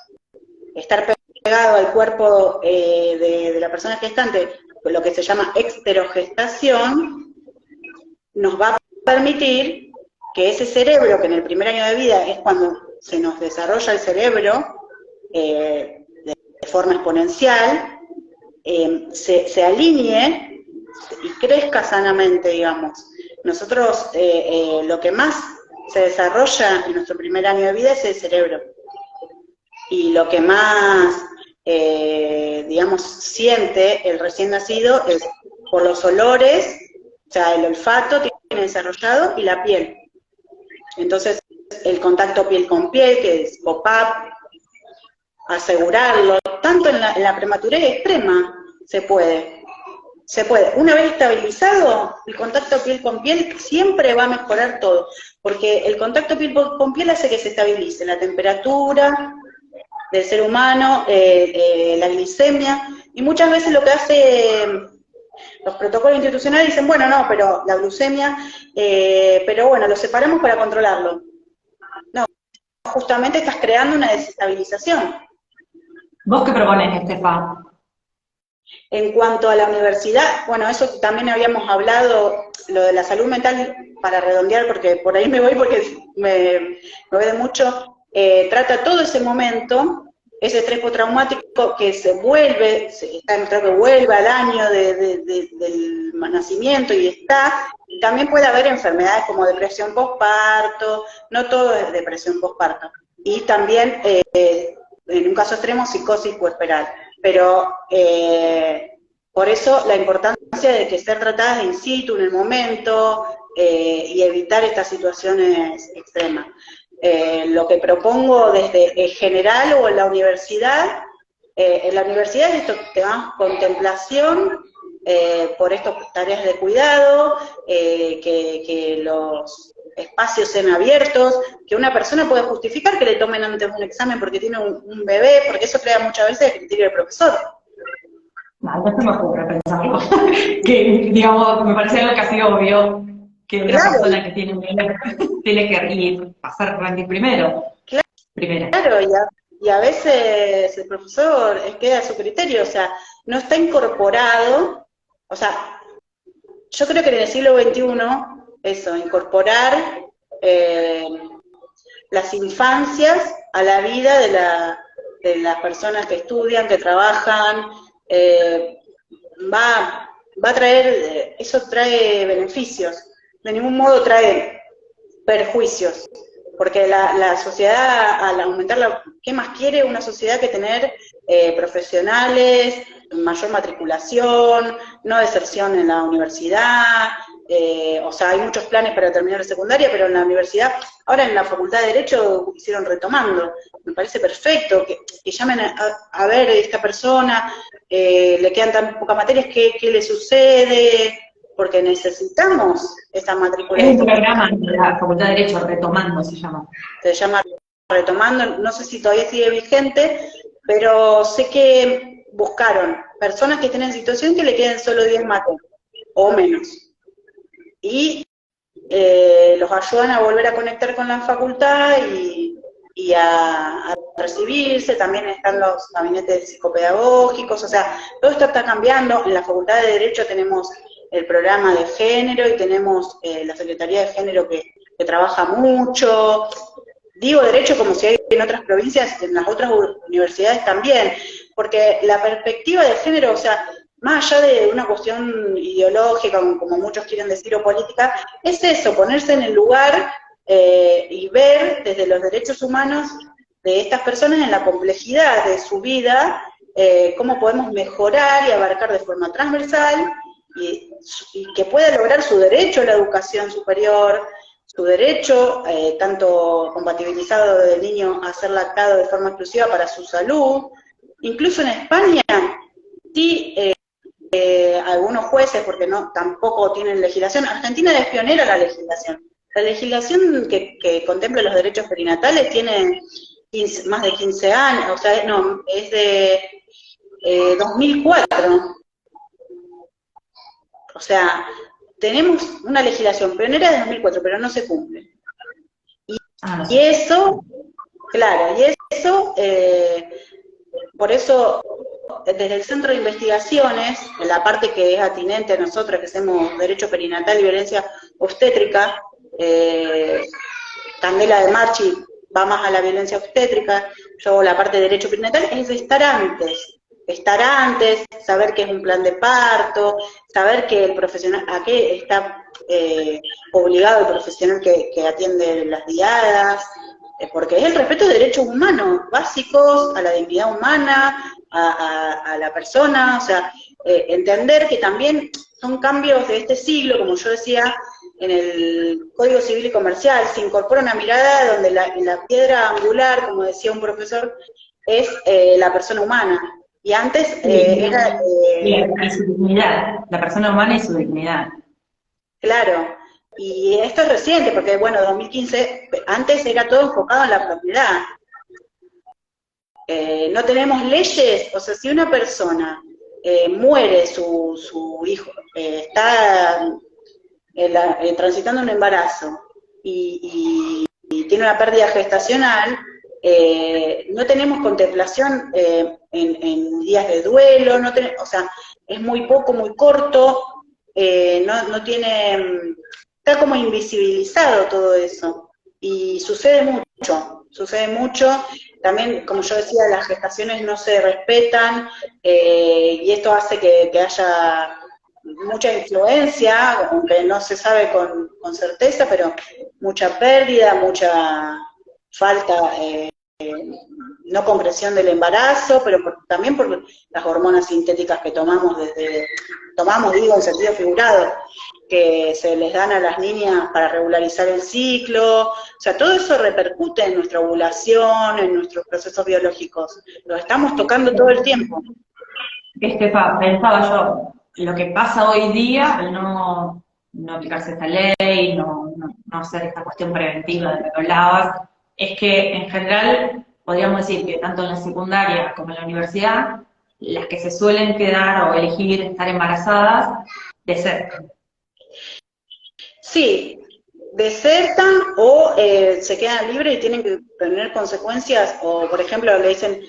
S2: estar pegado al cuerpo de la persona gestante, lo que se llama exterogestación, nos va a permitir que ese cerebro, que en el primer año de vida es cuando se nos desarrolla el cerebro de forma exponencial, se alinee y crezca sanamente, digamos. Nosotros, lo que más se desarrolla en nuestro primer año de vida es el cerebro. Y lo que más, digamos, siente el recién nacido es por los olores, o sea, el olfato tiene desarrollado y la piel. Entonces, el contacto piel con piel, que es pop-up, asegurarlo, tanto en la prematurez extrema se puede. Una vez estabilizado, el contacto piel con piel siempre va a mejorar todo, porque el contacto piel con piel hace que se estabilice la temperatura del ser humano, la glicemia, y muchas veces lo que hace los protocolos institucionales dicen, bueno, no, pero la glucemia, pero bueno, lo separamos para controlarlo. No, justamente estás creando una desestabilización.
S1: ¿Vos qué proponés, Estefa?
S2: En cuanto a la universidad, bueno, eso también habíamos hablado, lo de la salud mental, para redondear, porque por ahí me voy porque me voy de mucho, trata todo ese momento, ese estrés postraumático que se vuelve, está demostrado que vuelve al año del nacimiento y también puede haber enfermedades como depresión postparto, no todo es depresión postparto, y también, en un caso extremo, psicosis puerperal. Pero por eso la importancia de que ser tratadas in situ, en el momento, y evitar estas situaciones extremas. Lo que propongo desde general o en la universidad es esto, tenemos contemplación por estas tareas de cuidado, que los espacios sean abiertos, que una persona pueda justificar que le tomen antes un examen porque tiene un bebé, porque eso crea muchas veces el criterio del profesor.
S1: No, no se me ocurre pensarlo. Que, digamos, me parece algo casi obvio, que una persona que tiene un bebé tiene que rendir primero.
S2: Claro, y a veces el profesor queda a su criterio, o sea, no está incorporado, o sea, yo creo que en el siglo XXI, eso, incorporar las infancias a la vida de las personas que estudian, que trabajan, va a traer, eso trae beneficios, de ningún modo trae perjuicios, porque la sociedad, al aumentar ¿qué más quiere una sociedad que tener profesionales, mayor matriculación, no deserción en la universidad? O sea, hay muchos planes para terminar la secundaria, pero en la universidad, ahora en la Facultad de Derecho hicieron retomando. Me parece perfecto que llamen a ver a esta persona, le quedan tan pocas materias, ¿qué le sucede? Porque necesitamos esa matrícula.
S1: Es un programa de la Facultad de Derecho, Retomando se llama.
S2: Se llama Retomando, no sé si todavía sigue vigente, pero sé que buscaron personas que estén en situación que le queden solo 10 materias, o menos. Y los ayudan a volver a conectar con la facultad y a recibirse. También están los gabinetes psicopedagógicos, o sea, todo esto está cambiando. En la Facultad de Derecho tenemos el programa de género y tenemos la Secretaría de Género que trabaja mucho. Digo derecho como si hay en otras provincias, en las otras universidades también, porque la perspectiva de género, o sea, más allá de una cuestión ideológica, como muchos quieren decir, o política, es eso, ponerse en el lugar y ver desde los derechos humanos de estas personas en la complejidad de su vida, cómo podemos mejorar y abarcar de forma transversal y que pueda lograr su derecho a la educación superior, su derecho, tanto compatibilizado del niño a ser lactado de forma exclusiva para su salud. Incluso en España, sí, algunos jueces, porque no tampoco tienen legislación. Argentina es pionera en la legislación. La legislación que contempla los derechos perinatales tiene más de 15 años, o sea, no, es de 2004. O sea, tenemos una legislación pionera de 2004, pero no se cumple. Y eso, claro, y eso, por eso, desde el Centro de Investigaciones, en la parte que es atinente a nosotros, que hacemos Derecho Perinatal y Violencia Obstétrica, Candela de Marchi va más a la violencia obstétrica, yo la parte de Derecho Perinatal, es estar antes, saber qué es un plan de parto, saber que el profesional, a qué está obligado el profesional que atiende las diadas, porque es el respeto de derechos humanos básicos, a la dignidad humana, a la persona, o sea, entender que también son cambios de este siglo, como yo decía, en el Código Civil y Comercial, se incorpora una mirada donde la piedra angular, como decía un profesor, es la persona humana. Y antes era...
S1: y su dignidad, la persona humana y su dignidad.
S2: Claro, y esto es reciente, porque bueno, 2015, antes era todo enfocado en la propiedad. No tenemos leyes, o sea, si una persona muere, su hijo, está transitando un embarazo y tiene una pérdida gestacional, no tenemos contemplación en días de duelo, o sea, es muy poco, muy corto, no tiene, está como invisibilizado todo eso, y sucede mucho, también, como yo decía, las gestaciones no se respetan, y esto hace que haya mucha influencia, aunque no se sabe con certeza, pero mucha pérdida, mucha falta, no compresión del embarazo, pero también por las hormonas sintéticas que tomamos digo en sentido figurado, que se les dan a las niñas para regularizar el ciclo, o sea, todo eso repercute en nuestra ovulación, en nuestros procesos biológicos, los estamos tocando todo el tiempo.
S1: Pensaba yo, lo que pasa hoy día, al no aplicarse esta ley, no hacer esta cuestión preventiva de la que hablabas, es que en general podríamos decir que tanto en la secundaria como en la universidad, las que se suelen quedar o elegir estar embarazadas, desertan.
S2: Sí, desertan o se quedan libres y tienen que tener consecuencias, o por ejemplo le dicen,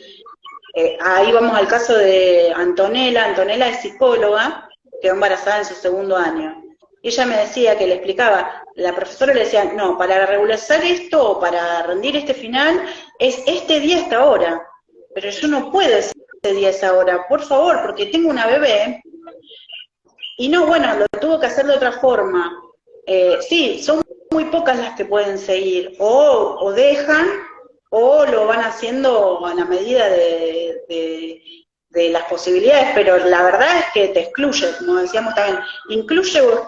S2: ahí vamos al caso de Antonella es psicóloga, quedó embarazada en su segundo año. Y ella me decía que le explicaba, la profesora le decía, no, para regularizar esto o para rendir este final, es este día esta hora. Pero yo no puedo ese día esa hora, por favor, porque tengo una bebé. Y no, bueno, lo tuvo que hacer de otra forma. Sí, son muy pocas las que pueden seguir, o dejan, o lo van haciendo a la medida de las posibilidades, pero la verdad es que te excluye, como decíamos también, incluye o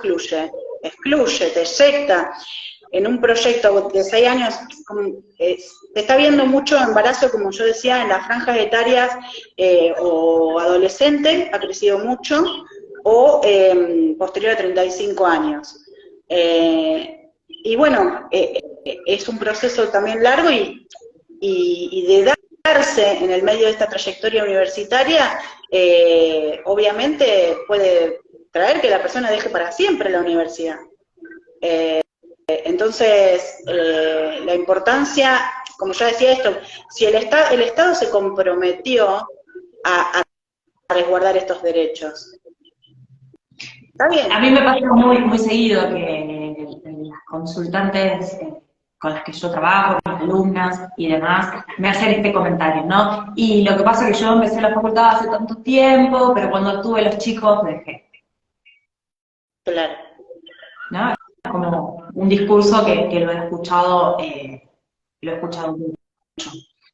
S2: excluye, te eyecta. En un proyecto de 6 años, se está viendo mucho embarazo, como yo decía, en las franjas etarias o adolescente, ha crecido mucho, o posterior a 35 años. Y bueno, es un proceso también largo y de darse en el medio de esta trayectoria universitaria, obviamente puede traer que la persona deje para siempre la universidad. Entonces, la importancia, como ya decía esto, si el Estado se comprometió a resguardar estos derechos, está bien.
S1: A mí me pasa muy seguido que las consultantes con las que yo trabajo, con las alumnas y demás, me hacen este comentario, ¿no? Y lo que pasa es que yo empecé la facultad hace tanto tiempo, pero cuando tuve los chicos dejé,
S2: Claro.
S1: ¿no? Es como un discurso que lo he escuchado mucho.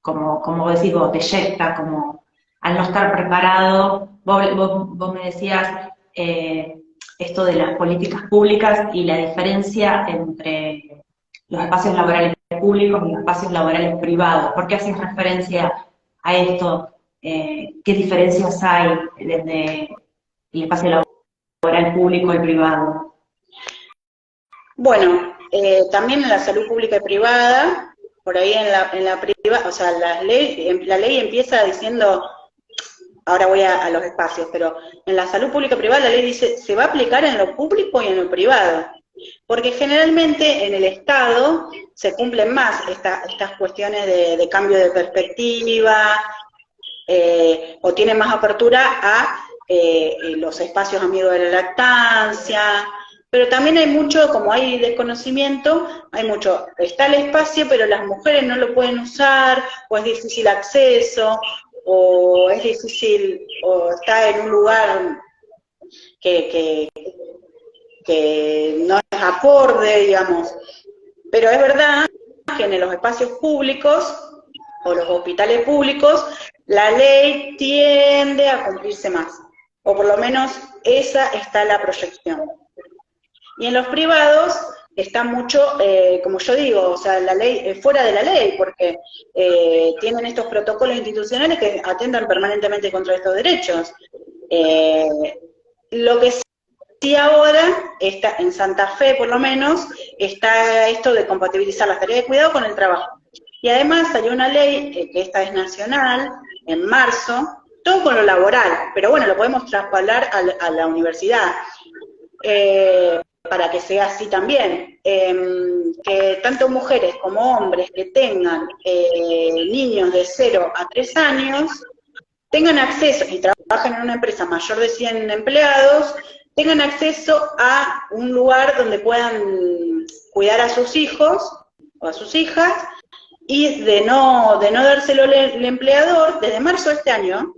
S1: Como decís vos, te eyecta, como al no estar preparado, vos me decías esto de las políticas públicas y la diferencia entre los espacios laborales públicos y los espacios laborales privados. ¿Por qué haces referencia a esto? ¿Qué diferencias hay desde el espacio laboral público y privado?
S2: Bueno, también en la salud pública y privada, por ahí en la privada, o sea, la ley empieza diciendo, ahora voy a los espacios, pero en la salud pública y privada la ley dice, se va a aplicar en lo público y en lo privado, porque generalmente en el Estado se cumplen más estas cuestiones de cambio de perspectiva, o tienen más apertura a los espacios amigos de la lactancia, pero también hay mucho, como hay desconocimiento, hay mucho, está el espacio, pero las mujeres no lo pueden usar, o es difícil acceso, o es difícil, o está en un lugar que no es acorde, digamos. Pero es verdad que en los espacios públicos, o los hospitales públicos, la ley tiende a cumplirse más, o por lo menos esa está la proyección. Y en los privados está mucho, como yo digo, o sea, la ley fuera de la ley, porque tienen estos protocolos institucionales que atentan permanentemente contra estos derechos. Lo que sí ahora, está, en Santa Fe por lo menos, está esto de compatibilizar las tareas de cuidado con el trabajo. Y además salió una ley, que esta es nacional, en marzo, todo con lo laboral, pero bueno, lo podemos traspalar a la universidad. Para que sea así también, que tanto mujeres como hombres que tengan niños de 0 a 3 años, tengan acceso, y trabajan en una empresa mayor de 100 empleados, tengan acceso a un lugar donde puedan cuidar a sus hijos o a sus hijas, y de no dárselo el empleador, desde marzo de este año,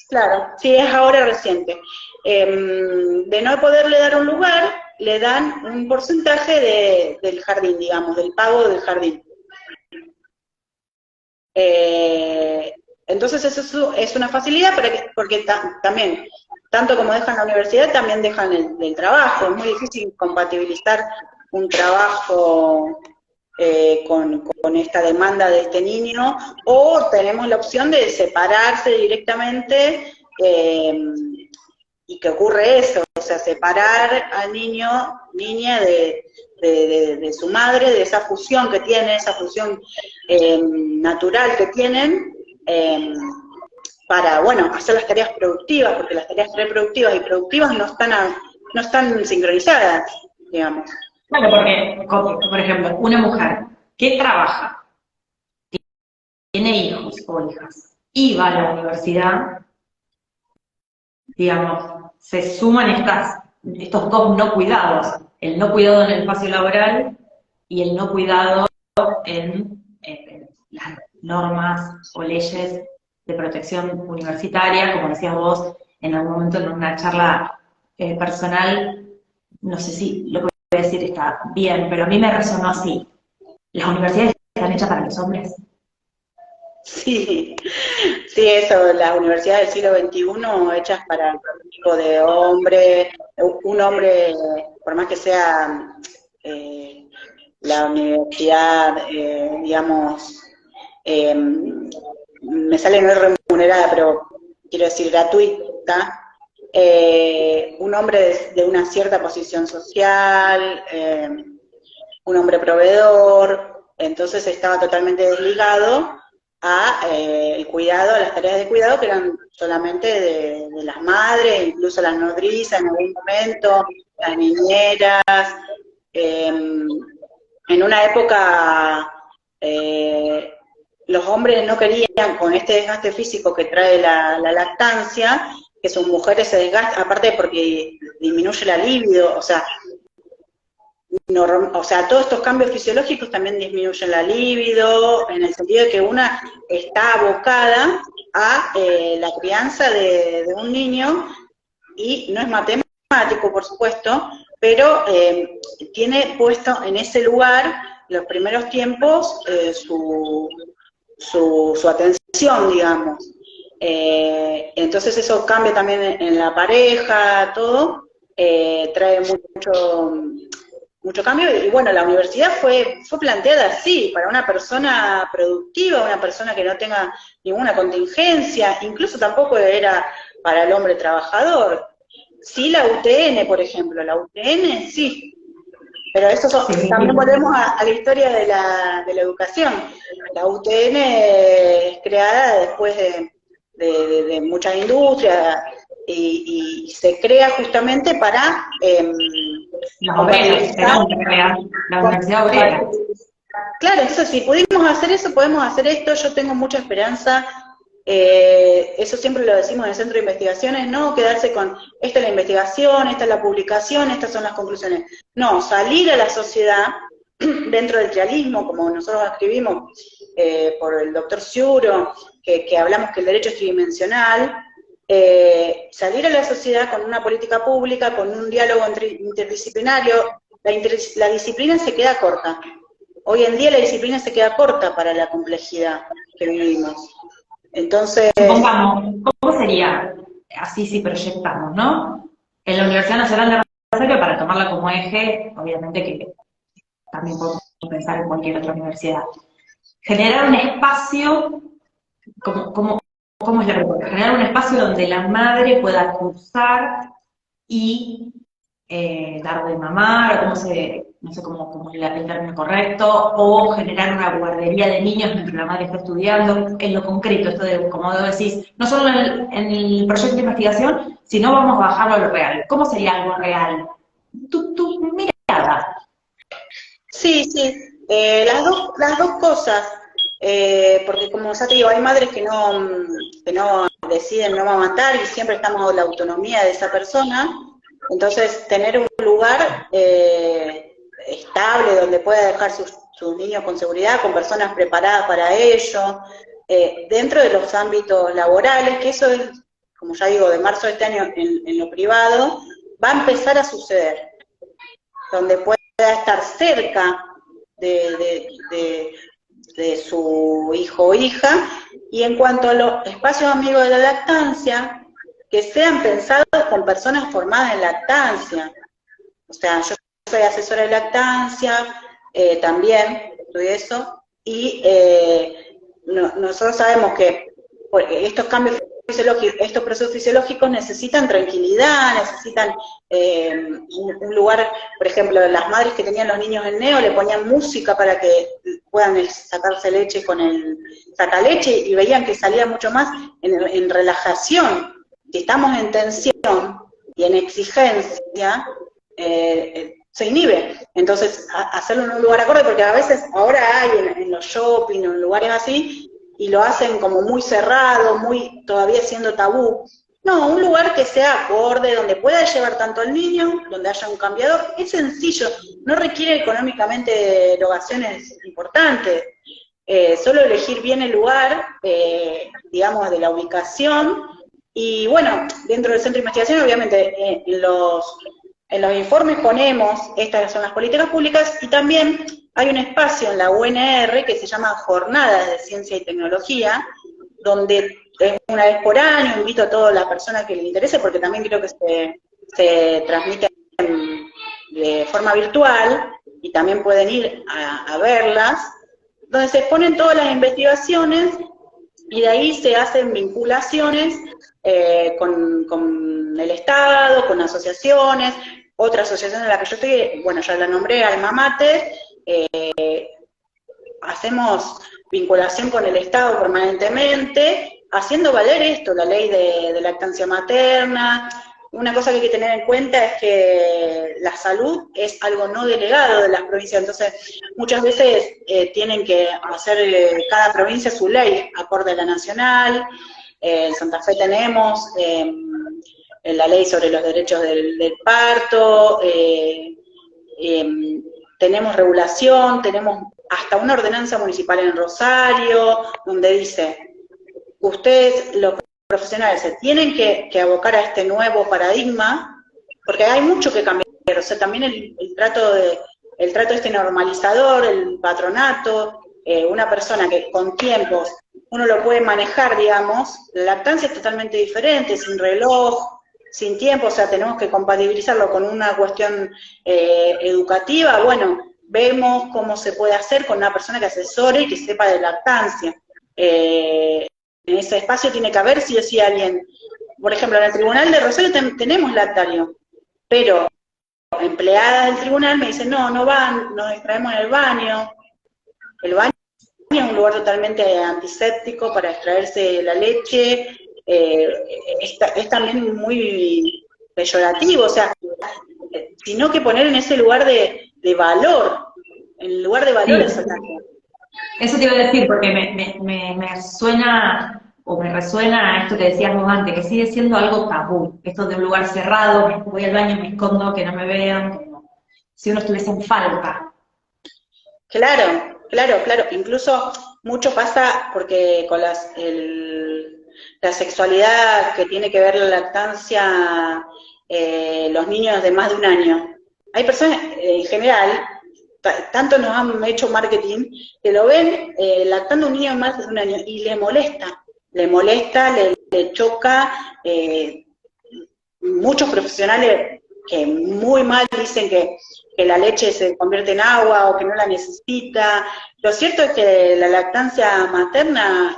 S2: claro, sí, es ahora reciente. De no poderle dar un lugar, le dan un porcentaje del jardín, digamos, del pago del jardín. Entonces eso es una facilidad porque también, tanto como dejan la universidad, también dejan el trabajo. Es muy difícil compatibilizar un trabajo con esta demanda de este niño, o tenemos la opción de separarse directamente, y que ocurre eso, o sea, separar al niño, niña de su madre, de esa fusión que tiene, esa fusión natural que tienen, para, bueno, hacer las tareas productivas, porque las tareas reproductivas y productivas no están sincronizadas, digamos.
S1: Claro, porque, por ejemplo, una mujer que trabaja, tiene hijos o hijas, y va a la universidad, digamos, se suman estas estos dos no cuidados, el no cuidado en el espacio laboral y el no cuidado en las normas o leyes de protección universitaria, como decías vos en algún momento en una charla personal, no sé si lo que voy a decir está bien, pero a mí me resonó así. Las universidades están hechas para los hombres.
S2: Sí, sí, eso, las universidades del siglo XXI hechas para el prototipo de hombre, un hombre, por más que sea la universidad, digamos, me sale no remunerada, pero quiero decir gratuita, un hombre de una cierta posición social, un hombre proveedor, entonces estaba totalmente desligado a el cuidado, a las tareas de cuidado que eran solamente de las madres, incluso las nodrizas en algún momento, las niñeras. En una época los hombres no querían, con este desgaste físico que trae la lactancia, que sus mujeres se desgasten, aparte porque disminuye la libido, o sea, todos estos cambios fisiológicos también disminuyen la libido, en el sentido de que una está abocada a la crianza de un niño, y no es matemático, por supuesto, pero tiene puesto en ese lugar, los primeros tiempos, su atención, digamos. Entonces eso cambia también en la pareja, todo, trae mucho cambio, y bueno, la universidad fue planteada así, para una persona productiva, una persona que no tenga ninguna contingencia, incluso tampoco era para el hombre trabajador. Sí, la UTN, por ejemplo, la UTN sí, pero
S1: Sí.
S2: también volvemos a la historia de la educación. La UTN es creada después de muchas industrias, y se crea justamente para
S1: Los obreros,
S2: compatibilizar.
S1: la universidad obrera.
S2: Claro, entonces si pudimos hacer eso, podemos hacer esto. Yo tengo mucha esperanza. Eso siempre lo decimos en el centro de investigaciones, no quedarse con esta es la investigación, esta es la publicación, estas son las conclusiones. No, salir a la sociedad dentro del trialismo, como nosotros escribimos por el doctor Ciuro, que hablamos que el derecho es tridimensional, salir a la sociedad con una política pública, con un diálogo interdisciplinario. La disciplina se queda corta. Hoy en día la disciplina se queda corta para la complejidad que vivimos. Entonces,
S1: Supongamos, ¿cómo sería así si proyectamos, no? En la Universidad Nacional de Rosario, para tomarla como eje, obviamente que también podemos pensar en cualquier otra universidad. Generar un espacio, ¿cómo es la propuesta? Generar un espacio donde la madre pueda cursar y dar de mamar, o no sé cómo es el término correcto, o generar una guardería de niños mientras la madre está estudiando, en lo concreto, esto de, como decís, no solo en el proyecto de investigación, sino vamos a bajarlo a lo real. ¿Cómo sería algo real? Tu mirada.
S2: sí, sí, las dos cosas, porque como ya te digo, hay madres que no deciden no amamantar, y siempre estamos en la autonomía de esa persona. Entonces, tener un lugar estable donde pueda dejar sus niños con seguridad, con personas preparadas para ello, dentro de los ámbitos laborales, que eso es, como ya digo, de marzo de este año en lo privado, va a empezar a suceder, donde pueda estar cerca de su hijo o hija. Y en cuanto a los espacios amigos de la lactancia, que sean pensados con personas formadas en lactancia. O sea, yo soy asesora de lactancia, también estudié eso, y nosotros sabemos que estos cambios fisiológicos, estos procesos fisiológicos necesitan tranquilidad, necesitan un lugar. Por ejemplo, las madres que tenían los niños en neo le ponían música para que puedan sacarse leche con el sacaleche, y veían que salía mucho más en relajación. Si estamos en tensión y en exigencia, se inhibe. Entonces, hacerlo en un lugar acorde, porque a veces ahora hay en los shopping o en lugares así, y lo hacen como muy cerrado, todavía siendo tabú. No, un lugar que sea acorde, donde pueda llevar tanto al niño, donde haya un cambiador. Es sencillo, no requiere económicamente erogaciones importantes. Solo elegir bien el lugar, digamos, de la ubicación. Y bueno, dentro del centro de investigación, obviamente, en los informes ponemos, estas son las políticas públicas, y también hay un espacio en la UNR que se llama Jornadas de Ciencia y Tecnología, donde es una vez por año, invito a todas las personas que les interese, porque también creo que se transmite de forma virtual, y también pueden ir a verlas, donde se exponen todas las investigaciones, y de ahí se hacen vinculaciones con el Estado, con asociaciones, otra asociación de la que yo estoy, bueno, ya la nombré, Alma Mater, hacemos vinculación con el Estado permanentemente, haciendo valer esto, la ley de lactancia materna. Una cosa que hay que tener en cuenta es que la salud es algo no delegado de las provincias, entonces muchas veces tienen que hacer cada provincia su ley, acorde a la nacional. En Santa Fe tenemos la ley sobre los derechos del parto, tenemos regulación, tenemos hasta una ordenanza municipal en Rosario, donde dice, ustedes, los profesionales, se tienen que abocar a este nuevo paradigma, porque hay mucho que cambiar, o sea, también el trato este normalizador, el patronato, una persona que con tiempos uno lo puede manejar, digamos, la lactancia es totalmente diferente, sin reloj, sin tiempo, o sea, tenemos que compatibilizarlo con una cuestión educativa. Bueno, vemos cómo se puede hacer con una persona que asesore y que sepa de lactancia. En ese espacio tiene que haber sí o sí alguien. Por ejemplo, en el Tribunal de Rosario tenemos lactario, pero empleadas del tribunal me dicen, no van, nos extraemos en el baño. El baño es un lugar totalmente antiséptico para extraerse la leche, es también muy peyorativo, o sea, sino que poner en ese lugar de valor, en el lugar de valor
S1: Sí,
S2: esa tarea.
S1: eso te iba a decir, porque me suena o me resuena esto que decías vos antes, que sigue siendo algo tabú. Esto de un lugar cerrado, me voy al baño, me escondo, que no me vean, como si uno estuviese en falta.
S2: Claro, claro, claro. Incluso mucho pasa porque con la sexualidad que tiene que ver la lactancia, los niños de más de un año. Hay personas, en general, tanto nos han hecho marketing, que lo ven lactando a un niño de más de un año y le molesta, le choca. Muchos profesionales que muy mal dicen que la leche se convierte en agua o que no la necesita. Lo cierto es que la lactancia materna,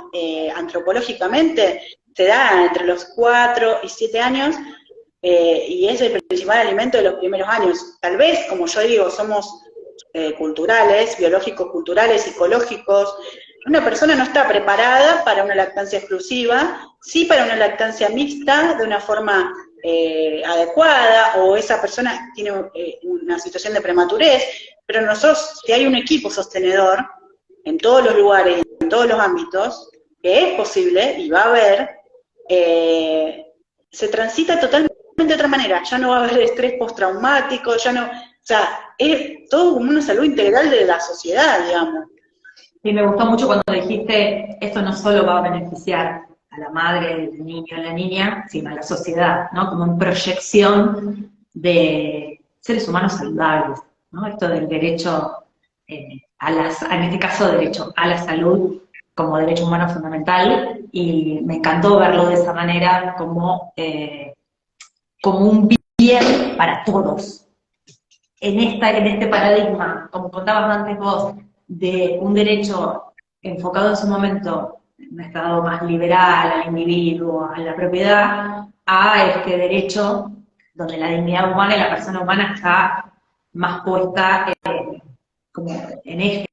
S2: antropológicamente, se da entre los 4 y 7 años, y es el principal alimento de los primeros años. Tal vez, como yo digo, somos culturales, biológicos, culturales, psicológicos. Una persona no está preparada para una lactancia exclusiva, sí para una lactancia mixta, de una forma adecuada, o esa persona tiene una situación de prematurez, pero nosotros, si hay un equipo sostenedor en todos los lugares, en todos los ámbitos, que es posible y va a haber, se transita totalmente de otra manera, ya no va a haber estrés postraumático, ya no, o sea, es todo como una salud integral de la sociedad, digamos.
S1: Y me gustó mucho cuando dijiste, esto no solo va a beneficiar a la madre, el niño, a la niña, sino a la sociedad, ¿no? Como en proyección de seres humanos saludables, ¿no? Esto del derecho en este caso, derecho a la salud como derecho humano fundamental, y me encantó verlo de esa manera como un bien para todos. En este paradigma, como contabas antes vos, de un derecho enfocado en su momento en un estado más liberal, al individuo, a la propiedad, a este derecho donde la dignidad humana y la persona humana está más puesta como en eje.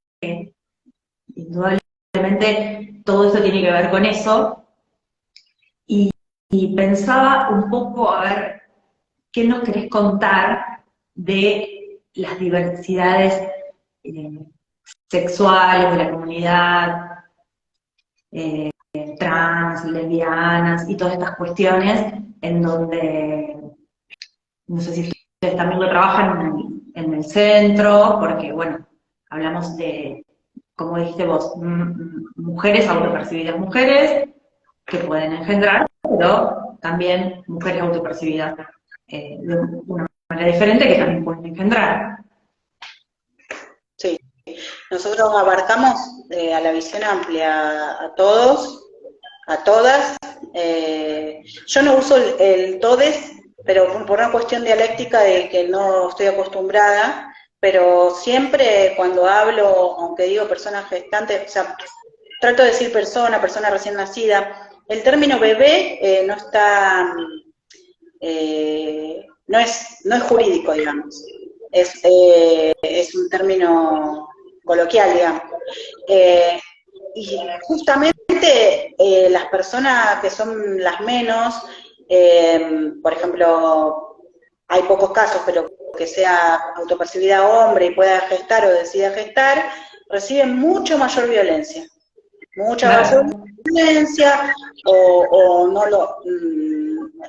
S1: Indudablemente todo eso tiene que ver con eso, y pensaba un poco, a ver, ¿qué nos querés contar de las diversidades sexuales de la comunidad trans, lesbianas y todas estas cuestiones en donde, no sé si ustedes también lo trabajan en el centro, porque bueno, hablamos de, como dijiste vos, mujeres, autopercibidas mujeres, que pueden engendrar, pero también mujeres autopercibidas de una manera diferente que también pueden engendrar.
S2: Sí, nosotros abarcamos a la visión amplia a todos, a todas. Yo no uso el todes, pero por una cuestión dialéctica de que no estoy acostumbrada, pero siempre cuando hablo, aunque digo personas gestantes, o sea, trato de decir persona recién nacida, el término bebé no está, no es jurídico, digamos, es un término coloquial, digamos. Y justamente las personas que son las menos, por ejemplo, hay pocos casos, pero que sea autopercibida hombre y pueda gestar o decida gestar, reciben mucho mayor violencia. Mucha mayor
S1: Claro.
S2: violencia, o no lo,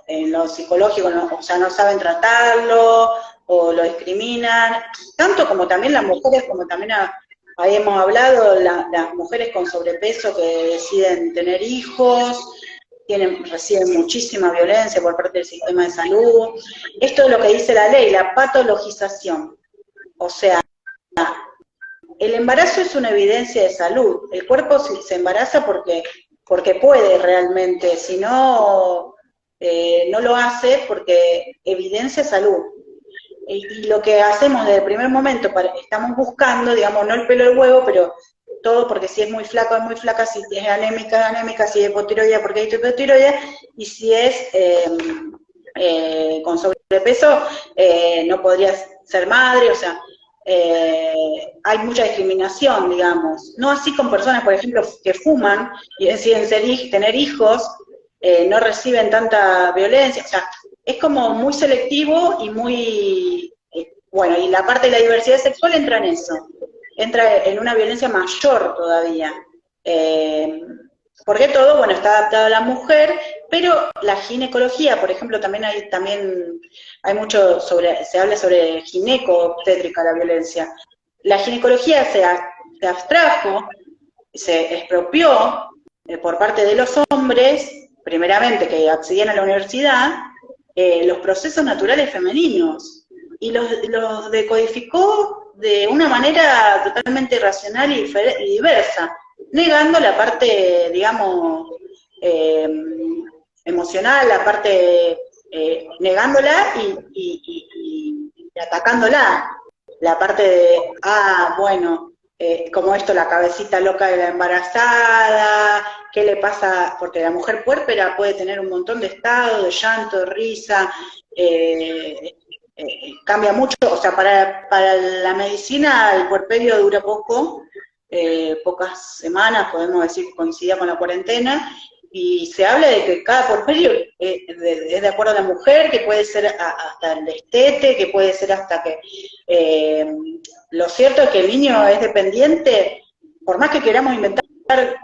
S2: en lo psicológico, no, o sea, no saben tratarlo, o lo discriminan, tanto como también las mujeres, como también ahí hemos hablado, las mujeres con sobrepeso que deciden tener hijos, reciben muchísima violencia por parte del sistema de salud. Esto es lo que dice la ley, la patologización. O sea, el embarazo es una evidencia de salud. El cuerpo se embaraza porque puede realmente, si no, no lo hace porque evidencia salud. Y lo que hacemos desde el primer momento, estamos buscando, digamos, no el pelo del huevo, pero todo, porque si es muy flaca, si es anémica, si es hipotiroidea, porque hay hipotiroidea, y si es con sobrepeso, no podría ser madre, o sea, hay mucha discriminación, digamos. No así con personas, por ejemplo, que fuman y deciden tener hijos, no reciben tanta violencia, o sea, es como muy selectivo y muy, bueno, y la parte de la diversidad sexual entra en eso, entra en una violencia mayor todavía. Porque todo, bueno, está adaptado a la mujer, pero la ginecología, por ejemplo, también hay mucho se habla sobre gineco-obstétrica, la violencia. La ginecología se abstrajo, se expropió por parte de los hombres, primeramente que accedían a la universidad, los procesos naturales femeninos, y los decodificó de una manera totalmente irracional y diversa, negando la parte, digamos, emocional, la parte negándola y atacándola. La parte de, bueno, como esto, la cabecita loca de la embarazada, qué le pasa, porque la mujer puérpera puede tener un montón de estado, de llanto, de risa, cambia mucho, o sea, para la medicina el puerperio dura poco, pocas semanas, podemos decir que coincidía con la cuarentena, y se habla de que cada puerperio es de acuerdo a la mujer, que puede ser hasta el destete, que puede ser hasta que... lo cierto es que el niño es dependiente, por más que queramos inventar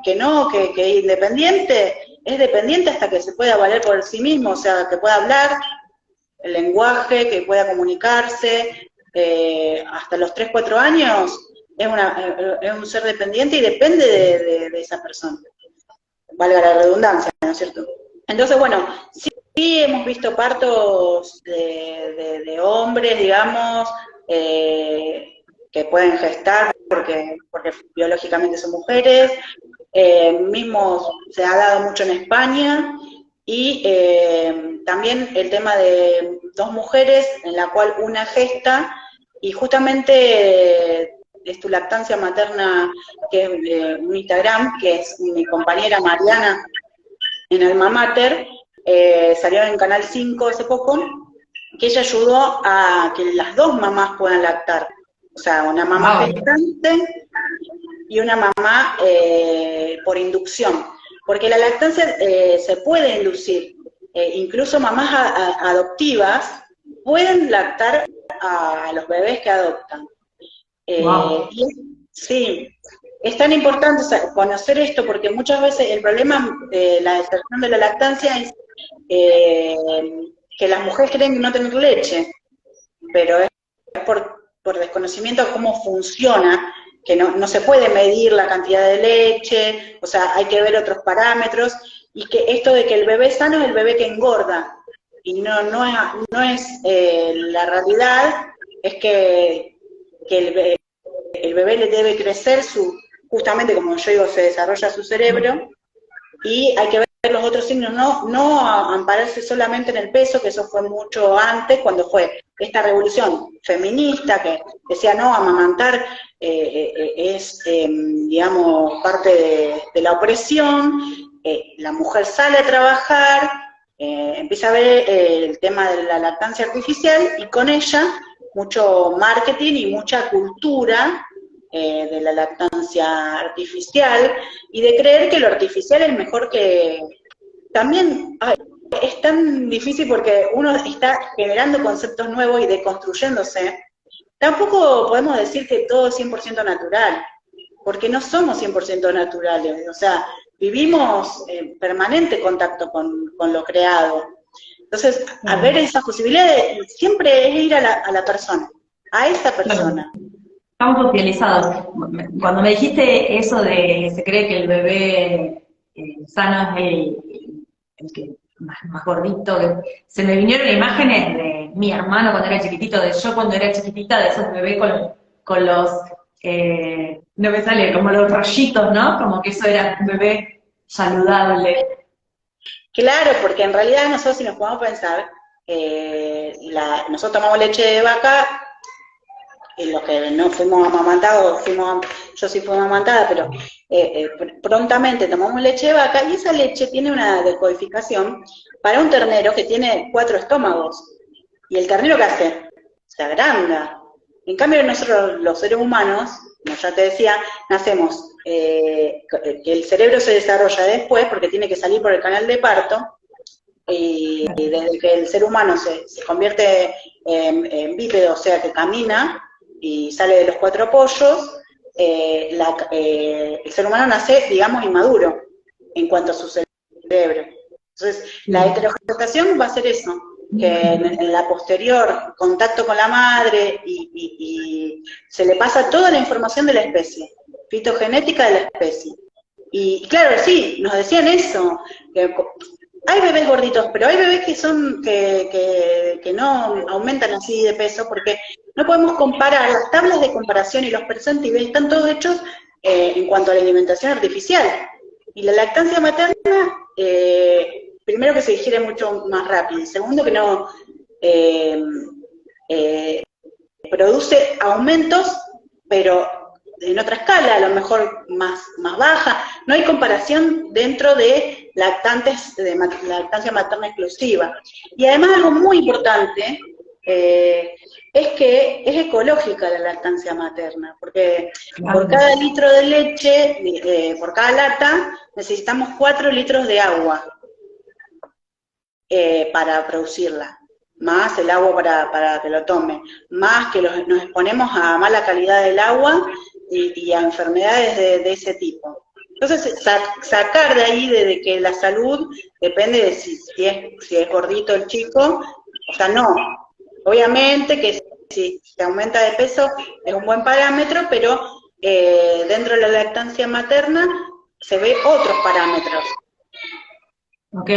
S2: que no, que es independiente, es dependiente hasta que se pueda valer por sí mismo, o sea, que pueda hablar el lenguaje, que pueda comunicarse, hasta los 3, 4 años es un ser dependiente y depende de esa persona, valga la redundancia, ¿no es cierto? Entonces, bueno, sí hemos visto partos de hombres, digamos, que pueden gestar porque biológicamente son mujeres, mismo se ha dado mucho en España, y también el tema de 2 mujeres en la cual una gesta, y justamente es tu lactancia materna, que es un Instagram, que es mi compañera Mariana en Alma Mater, salió en Canal 5 hace poco, que ella ayudó a que las 2 mamás puedan lactar. O sea, una mamá gestante y una mamá por inducción. Porque la lactancia se puede inducir. Incluso mamás adoptivas pueden lactar a los bebés que adoptan.
S1: Wow.
S2: Sí, es tan importante conocer esto porque muchas veces el problema de la deserción de la lactancia es que las mujeres creen no tener leche, pero es por desconocimiento de cómo funciona, que no se puede medir la cantidad de leche, o sea, hay que ver otros parámetros, y que esto de que el bebé sano es el bebé que engorda, y no es la realidad, es que el bebé le debe crecer justamente como yo digo, se desarrolla su cerebro, y hay que ver los otros signos, no ampararse solamente en el peso, que eso fue mucho antes, cuando fue esta revolución feminista que decía, no, amamantar es, digamos, parte de la opresión, la mujer sale a trabajar, empieza a ver el tema de la lactancia artificial, y con ella mucho marketing y mucha cultura de la lactancia artificial, y de creer que lo artificial es mejor que... También es tan difícil porque uno está generando conceptos nuevos y deconstruyéndose. Tampoco podemos decir que todo es 100% natural, porque no somos 100% naturales, o sea, vivimos en permanente contacto con lo creado. Entonces, a ver esas posibilidades siempre es ir a la persona, a esa persona.
S1: Estamos socializados. Cuando me dijiste eso de que se cree que el bebé sano es el que más gordito, se me vinieron imágenes de mi hermano cuando era chiquitito, de yo cuando era chiquitita, de esos bebés con los, no me sale, como los rollitos, ¿no? Como que eso era un bebé saludable.
S2: Claro, porque en realidad nosotros, si nos podemos pensar, nosotros tomamos leche de vaca, los que no fuimos amamantados, yo sí fui amamantada, pero prontamente tomamos leche de vaca, y esa leche tiene una decodificación para un ternero que tiene 4 estómagos. ¿Y el ternero qué hace? Se agranda. En cambio nosotros, los seres humanos, como ya te decía, nacemos, que el cerebro se desarrolla después porque tiene que salir por el canal de parto, y desde que el ser humano se convierte en bípedo, o sea que camina, y sale de los 4 apoyos, el ser humano nace, digamos, inmaduro en cuanto a su cerebro. Entonces, la heterogestación va a ser eso, que en la posterior contacto con la madre y se le pasa toda la información de la especie, fitogenética de la especie. Y claro, sí, nos decían eso, que hay bebés gorditos, pero hay bebés que no aumentan así de peso, porque no podemos comparar, las tablas de comparación y los percentiles están todos hechos en cuanto a la alimentación artificial. Y la lactancia materna, primero que se digiere mucho más rápido, y segundo que no produce aumentos, pero en otra escala, a lo mejor más baja. No hay comparación dentro de lactantes de lactancia materna exclusiva. Y además algo muy importante es que es ecológica la lactancia materna, porque por cada litro de leche, por cada lata, necesitamos 4 litros de agua para producirla, más el agua para que lo tome, más que nos exponemos a mala calidad del agua y a enfermedades de ese tipo. Entonces, sacar de ahí de que la salud depende de si es gordito el chico, o sea, no. Obviamente que si se aumenta de peso es un buen parámetro, pero dentro de la lactancia materna se ve otros parámetros.
S1: Ok,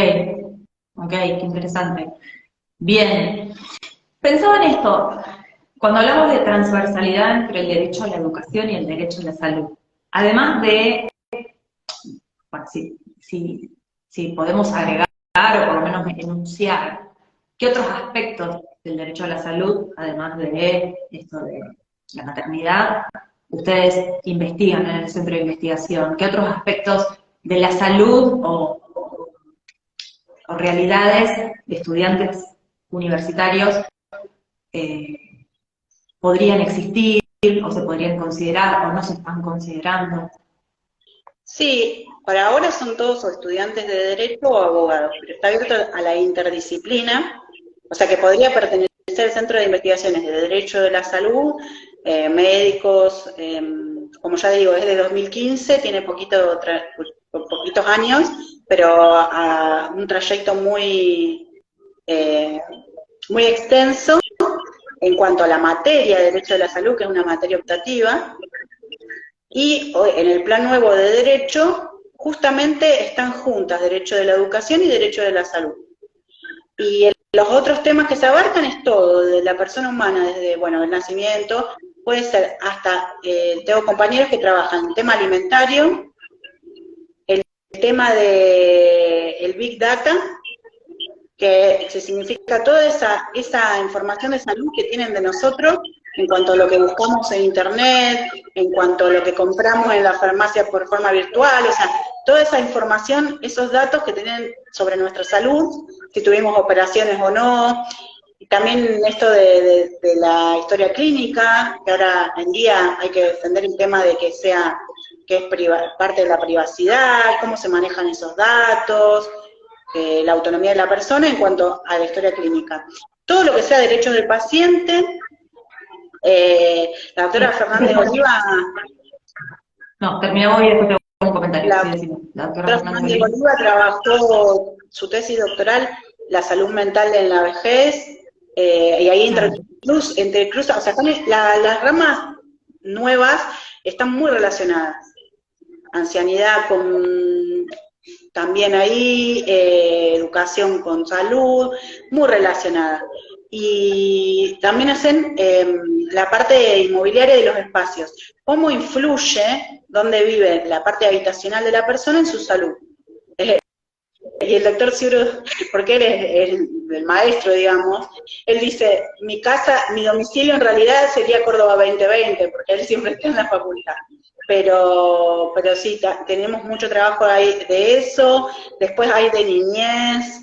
S1: qué interesante. Bien, pensaba en esto, cuando hablamos de transversalidad entre el derecho a la educación y el derecho a la salud, además de, bueno, si podemos agregar o por lo menos enunciar, ¿qué otros aspectos del derecho a la salud, además de esto de la maternidad, ustedes investigan en el centro de investigación? ¿Qué otros aspectos de la salud o realidades de estudiantes universitarios podrían existir o se podrían considerar o no se están considerando?
S2: Sí, para ahora son todos o estudiantes de Derecho o abogados, pero está abierto a la interdisciplina, o sea que podría pertenecer al Centro de Investigaciones de Derecho de la Salud, médicos, como ya digo, es de 2015, tiene poquitos años, pero un trayecto muy extenso en cuanto a la materia de Derecho de la Salud, que es una materia optativa, y en el plan nuevo de Derecho, justamente están juntas Derecho de la Educación y Derecho de la Salud. Y los otros temas que se abarcan es todo, de la persona humana, desde, bueno, el nacimiento, puede ser hasta, tengo compañeros que trabajan en tema alimentario, el tema de el Big Data, que se significa toda esa información de salud que tienen de nosotros en cuanto a lo que buscamos en internet, en cuanto a lo que compramos en la farmacia por forma virtual, o sea, toda esa información, esos datos que tienen sobre nuestra salud, si tuvimos operaciones o no, y también esto de la historia clínica, que ahora en día hay que defender el tema de que es parte de la privacidad, cómo se manejan esos datos, la autonomía de la persona en cuanto a la historia clínica. Todo lo que sea derechos del paciente, la doctora Fernández Oliva...
S1: No, terminamos y después tengo un comentario.
S2: La doctora Fernández Oliva trabajó su tesis doctoral, la salud mental en la vejez, y ahí entrecruza, o sea, las ramas nuevas están muy relacionadas. Ancianidad también ahí, educación con salud, muy relacionada. Y también hacen la parte inmobiliaria de los espacios. ¿Cómo influye dónde vive la parte habitacional de la persona en su salud? Y el doctor Ciuro, porque él es el maestro, digamos, él dice, mi domicilio en realidad sería Córdoba 2020, porque él siempre está en la facultad. Pero sí, tenemos mucho trabajo ahí de eso, después hay de niñez,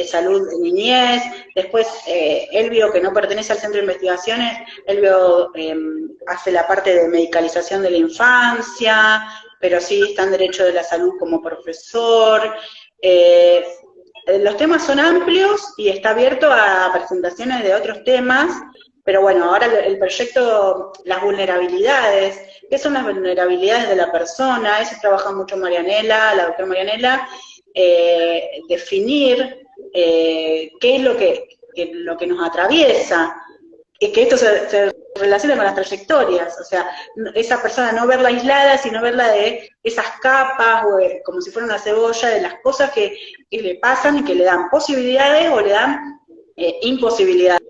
S2: salud de niñez, después Elvio, que no pertenece al centro de investigaciones, Elvio hace la parte de medicalización de la infancia, pero sí está en Derecho de la Salud como profesor. Los temas son amplios y está abierto a presentaciones de otros temas, pero bueno, ahora el proyecto, las vulnerabilidades, ¿qué son las vulnerabilidades de la persona? Eso trabaja mucho Marianela, la doctora Marianela, definir qué es lo que nos atraviesa, y que esto se relaciona con las trayectorias, o sea, esa persona no verla aislada, sino verla de esas capas, o como si fuera una cebolla, de las cosas que le pasan y que le dan posibilidades o le dan imposibilidades,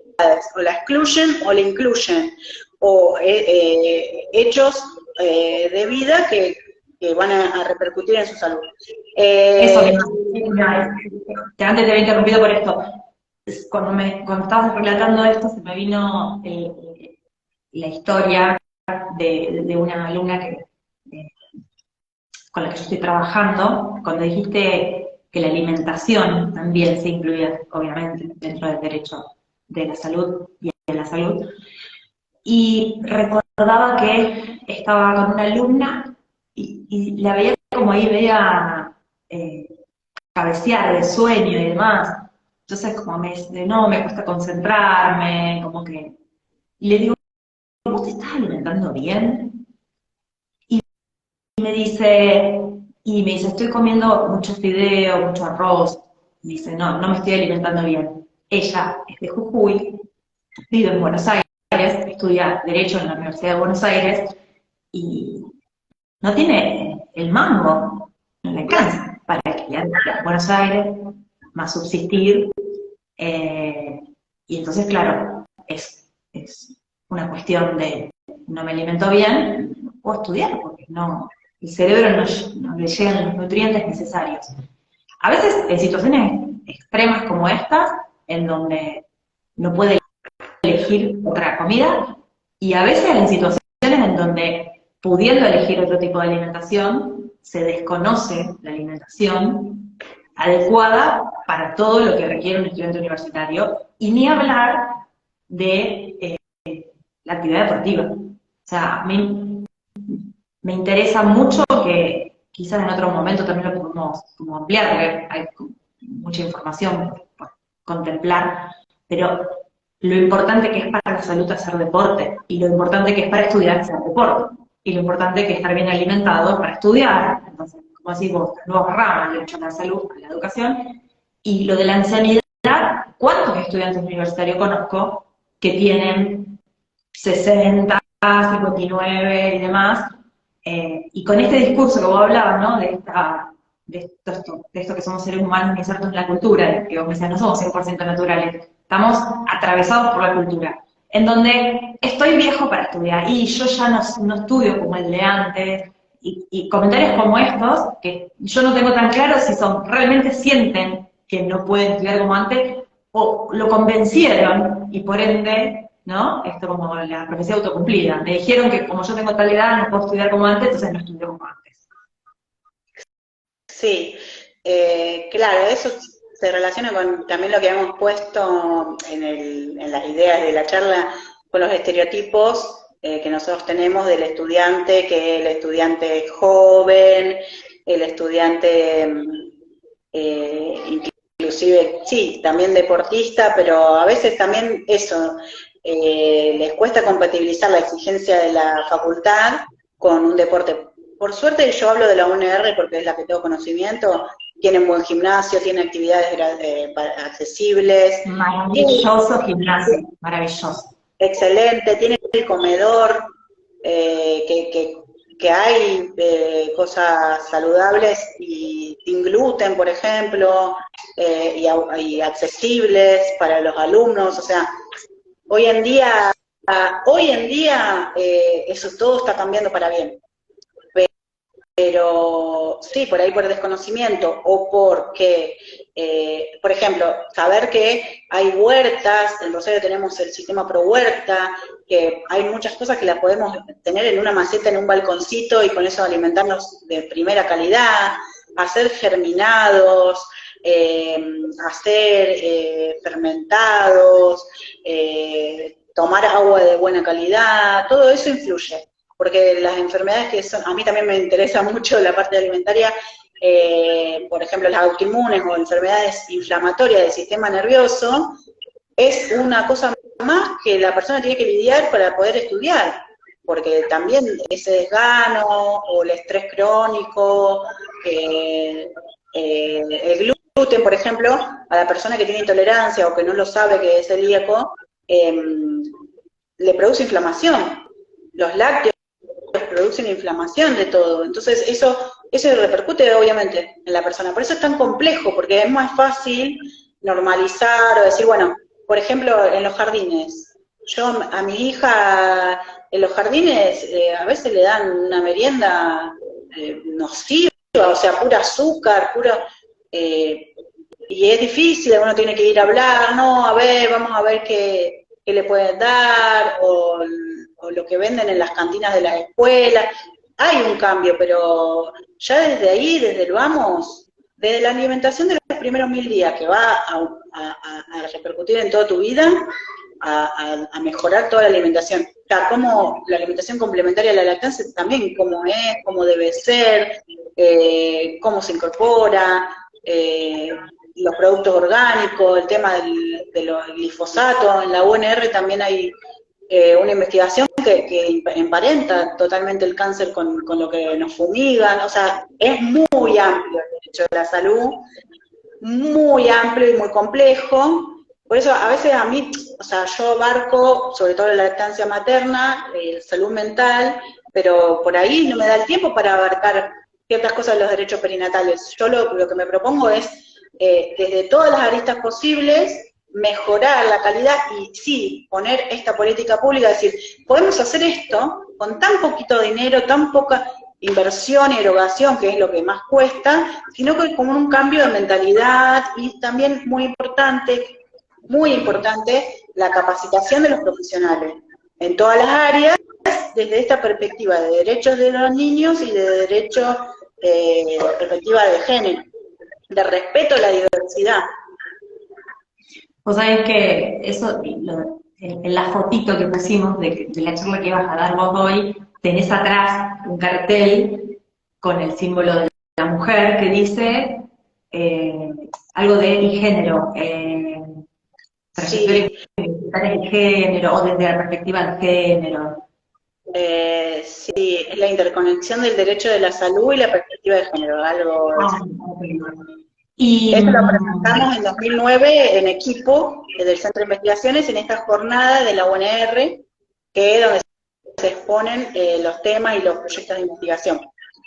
S2: o la excluyen o la incluyen, o hechos de vida que van a repercutir en su salud.
S1: Eso, que antes te había interrumpido por esto. Cuando estábamos relatando esto, se me vino la historia de una alumna con la que yo estoy trabajando, cuando dijiste que la alimentación también se incluía, obviamente, dentro del derecho de la salud y de la salud. Y recordaba que estaba con una alumna y la veía como ahí, veía cabecear de sueño y demás. Entonces, como me cuesta concentrarme, como que... Y le digo, ¿vos te estás alimentando bien? Y me dice, estoy comiendo mucho fideo, mucho arroz. Me dice, no me estoy alimentando bien. Ella es de Jujuy, vive en Buenos Aires, estudia Derecho en la Universidad de Buenos Aires, y no tiene el mango, no le alcanza para alquilar en Buenos Aires, más subsistir. Y entonces, claro, es una cuestión de no me alimento bien, no puedo estudiar porque el cerebro no le llegan los nutrientes necesarios. A veces en situaciones extremas como esta, en donde no puede elegir otra comida, y a veces en situaciones en donde, pudiendo elegir otro tipo de alimentación, se desconoce la alimentación adecuada para todo lo que requiere un estudiante universitario, y ni hablar de la actividad deportiva. O sea, a mí me interesa mucho, que quizás en otro momento también lo podemos como ampliar, porque hay mucha información por contemplar, pero lo importante que es para la salud hacer deporte, y lo importante que es para estudiar hacer deporte. y lo importante que estar bien alimentados para estudiar. Entonces, como decís vos, las nuevas ramas, el derecho a la salud, a la educación, y lo de la ancianidad, ¿cuántos estudiantes universitarios conozco que tienen 60, 59 y demás? Y con este discurso que vos hablabas, ¿no? De esto que somos seres humanos insertos en la cultura, que vos me decías, no somos 100% naturales, estamos atravesados por la cultura, en donde estoy viejo para estudiar y yo ya no estudio como el de antes, y comentarios como estos, que yo no tengo tan claro si realmente sienten que no pueden estudiar como antes, o lo convencieron, y por ende, ¿no? Esto como la profecía autocumplida. Me dijeron que como yo tengo tal edad no puedo estudiar como antes, entonces no estudio como antes.
S2: Sí, claro, eso se relaciona con también lo que hemos puesto en las ideas de la charla, con los estereotipos que nosotros tenemos del estudiante, que el estudiante joven, el estudiante inclusive, sí, también deportista, pero a veces también eso, les cuesta compatibilizar la exigencia de la facultad con un deporte. Por suerte yo hablo de la UNR porque es la que tengo conocimiento, tienen buen gimnasio, tiene actividades accesibles.
S1: Maravilloso gimnasio, maravilloso.
S2: Excelente, tiene el comedor, que hay cosas saludables y sin gluten, por ejemplo, y accesibles para los alumnos. O sea, hoy en día, eso todo está cambiando para bien. Pero sí, por ahí por desconocimiento o porque, por ejemplo, saber que hay huertas, en Rosario tenemos el sistema Pro Huerta, que hay muchas cosas que las podemos tener en una maceta, en un balconcito y con eso alimentarnos de primera calidad, hacer germinados, hacer fermentados, tomar agua de buena calidad, todo eso influye. Porque las enfermedades que son, a mí también me interesa mucho la parte alimentaria, por ejemplo las autoinmunes o enfermedades inflamatorias del sistema nervioso, es una cosa más que la persona tiene que lidiar para poder estudiar, porque también ese desgano o el estrés crónico, el gluten, por ejemplo, a la persona que tiene intolerancia o que no lo sabe que es celíaco, le produce inflamación. Los lácteos producen inflamación de todo. Entonces eso repercute obviamente en la persona. Por eso es tan complejo, porque es más fácil normalizar o decir, bueno, por ejemplo, en los jardines. Yo a mi hija en los jardines a veces le dan una merienda nociva, o sea, pura azúcar, y es difícil, uno tiene que ir a hablar, no, a ver, vamos a ver qué le pueden dar, o lo que venden en las cantinas de las escuelas. Hay un cambio, pero ya desde ahí, desde el vamos, desde la alimentación de los primeros 1000 días, que va a repercutir en toda tu vida, a mejorar toda la alimentación. O sea, como la alimentación complementaria a la lactancia también, cómo es, cómo debe ser, cómo se incorpora, los productos orgánicos, el tema de los glifosatos. En la UNR también hay una investigación que emparenta totalmente el cáncer con lo que nos fumigan. O sea, es muy amplio el derecho de la salud, muy amplio y muy complejo. Por eso a veces a mí, o sea, yo abarco sobre todo la lactancia materna, salud mental, pero por ahí no me da el tiempo para abarcar ciertas cosas de los derechos perinatales. Yo lo que me propongo es, desde todas las aristas posibles, mejorar la calidad y sí, poner esta política pública, decir, podemos hacer esto con tan poquito dinero, tan poca inversión y erogación, que es lo que más cuesta, sino que como un cambio de mentalidad y también muy importante, la capacitación de los profesionales en todas las áreas, desde esta perspectiva de derechos de los niños y de derechos, perspectiva de género, de respeto a la diversidad.
S1: Vos sabés que eso, en la fotito que pusimos de la charla que ibas a dar vos hoy, tenés atrás un cartel con el símbolo de la mujer que dice algo de género, trayectoria
S2: Sí.
S1: de género, o desde la perspectiva del género.
S2: Sí, es la interconexión del derecho de la salud y la perspectiva de género, algo
S1: Ah,
S2: así.
S1: ok. Y,
S2: Esto lo presentamos en 2009 en equipo del Centro de Investigaciones en esta jornada de la UNR, que es donde se exponen los temas y los proyectos de investigación.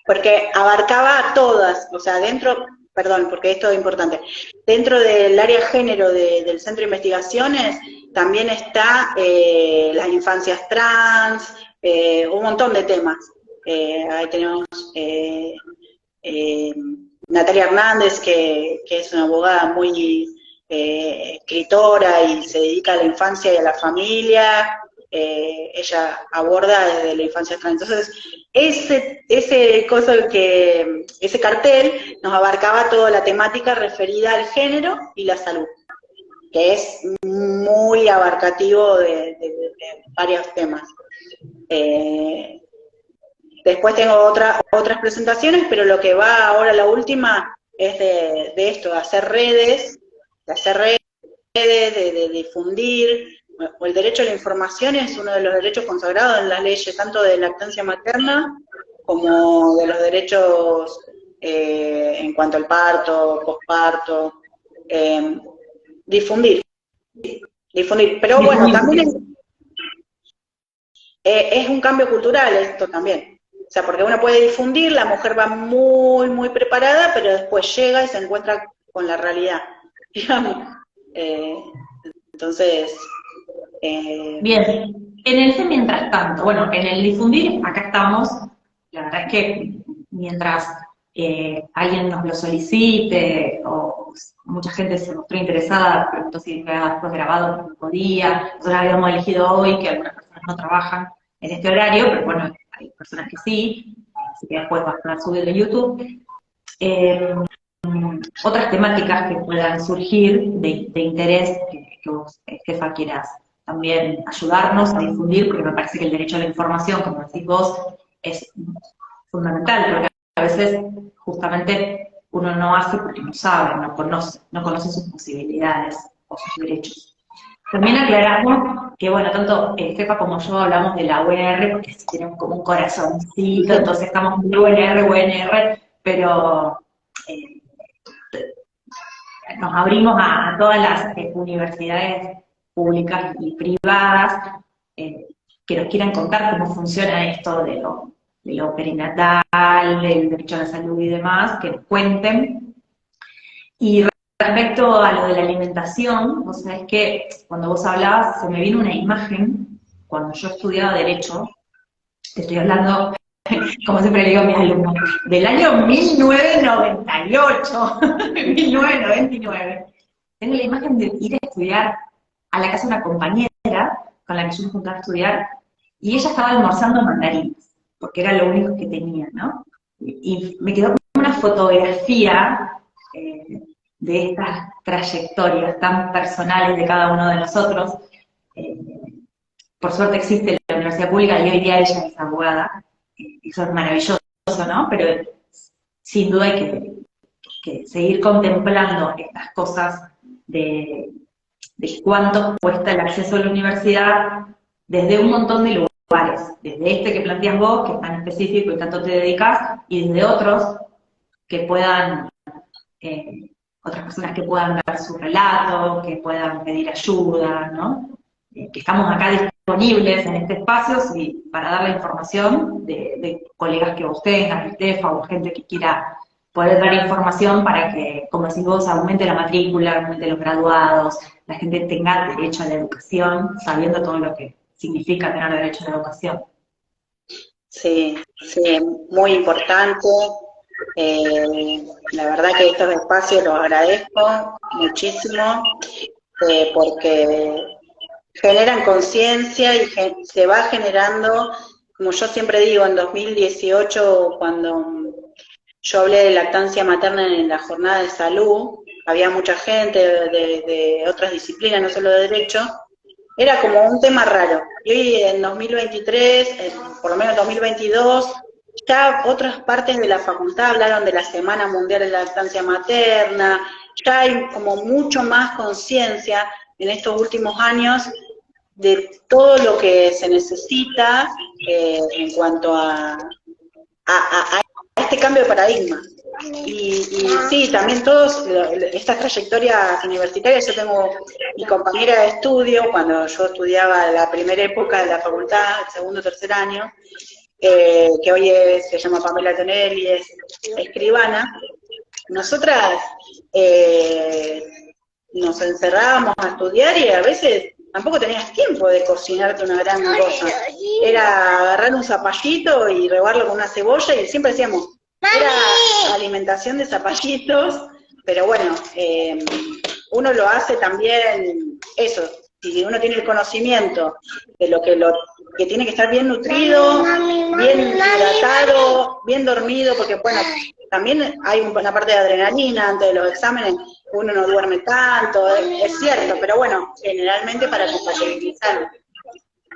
S2: Porque abarcaba a todas, o sea, dentro, perdón, porque esto es importante, dentro del área género del Centro de Investigaciones también está las infancias trans, un montón de temas. Ahí tenemos eh, Natalia Hernández, que es una abogada muy escritora y se dedica a la infancia y a la familia. Ella aborda desde la infancia trans. Entonces, ese cartel nos abarcaba toda la temática referida al género y la salud, que es muy abarcativo de varios temas. Después tengo otras presentaciones, pero lo que va ahora, la última, es de esto, de hacer redes, de difundir. El derecho a la información es uno de los derechos consagrados en las leyes, tanto de lactancia materna como de los derechos en cuanto al parto, posparto. Difundir, difundir. Pero bueno, también es un cambio cultural esto también. O sea, porque uno puede difundir, la mujer va muy, muy preparada, pero después llega y se encuentra con la realidad, digamos. Entonces,
S1: bien, en ese mientras tanto, bueno, en el difundir, acá estamos, la verdad es que mientras alguien nos lo solicite o mucha gente se mostró interesada, preguntó si quedaba después grabado, no podía, nosotros habíamos elegido hoy que algunas personas no trabajan en este horario, pero bueno, hay personas que sí, así que después va a estar subido en YouTube. Eh, Otras temáticas que puedan surgir de interés que vos, jefa, quieras también ayudarnos a difundir, porque me parece que el derecho a la información, como decís vos, es fundamental, porque a veces justamente uno no hace porque no sabe, no conoce sus posibilidades o sus derechos. También aclaramos que, bueno, tanto jefa como yo hablamos de la UNR porque si tenemos como un corazoncito, entonces estamos muy UNR, pero eh, nos abrimos a todas las universidades públicas y privadas que nos quieran contar cómo funciona esto de lo perinatal, del derecho a la salud y demás, que nos cuenten. Y respecto a lo de la alimentación, vos sabés que cuando vos hablabas se me vino una imagen, cuando yo estudiaba Derecho, te estoy hablando, como siempre le digo a mis alumnos, del año 1998, 1999. Tengo la imagen de ir a estudiar a la casa de una compañera con la que yo me juntaba a estudiar, y ella estaba almorzando mandarinas, porque era lo único que tenía, ¿no? Y me quedó una fotografía eh, de estas trayectorias tan personales de cada uno de nosotros. Eh, por suerte existe la universidad pública y hoy día ella es abogada, eso es maravilloso, ¿no? Pero sin duda hay que seguir contemplando estas cosas de cuánto cuesta el acceso a la universidad desde un montón de lugares, desde este que planteas vos, que es tan específico y tanto te dedicas, y desde otros que puedan, otras personas que puedan dar su relato, que puedan pedir ayuda, ¿no? Que estamos acá disponibles en este espacio para dar la información de colegas que vos tengas, Estefa, o gente que quiera poder dar información para que, como decís vos, aumente la matrícula, aumente los graduados, la gente tenga derecho a la educación, sabiendo todo lo que significa tener derecho a la educación.
S2: sí, sí, muy importante. La verdad que estos espacios los agradezco muchísimo porque generan conciencia y se va generando, como yo siempre digo, en 2018 cuando yo hablé de lactancia materna en la jornada de salud, había mucha gente de otras disciplinas, no solo de derecho, era como un tema raro. Y hoy en 2023, por lo menos 2022, ya otras partes de la facultad hablaron de la Semana Mundial de la Lactancia Materna, ya hay como mucho más conciencia en estos últimos años de todo lo que se necesita en cuanto a este cambio de paradigma. Y sí, también todos, estas trayectorias universitarias, yo tengo mi compañera de estudio, cuando yo estudiaba la primera época de la facultad, el segundo o tercer año, que hoy se llama Pamela Tonelli, es escribana. Nosotras nos encerrábamos a estudiar y a veces tampoco tenías tiempo de cocinarte una gran cosa. Era agarrar un zapallito y rebarlo con una cebolla y siempre decíamos, era alimentación de zapallitos, pero bueno, uno lo hace también, eso, si uno tiene el conocimiento de lo que tiene que estar bien nutrido, bien hidratado, bien dormido, porque bueno, también hay una parte de adrenalina antes de los exámenes, uno no duerme tanto, es cierto, pero bueno, generalmente para compatibilizarlo.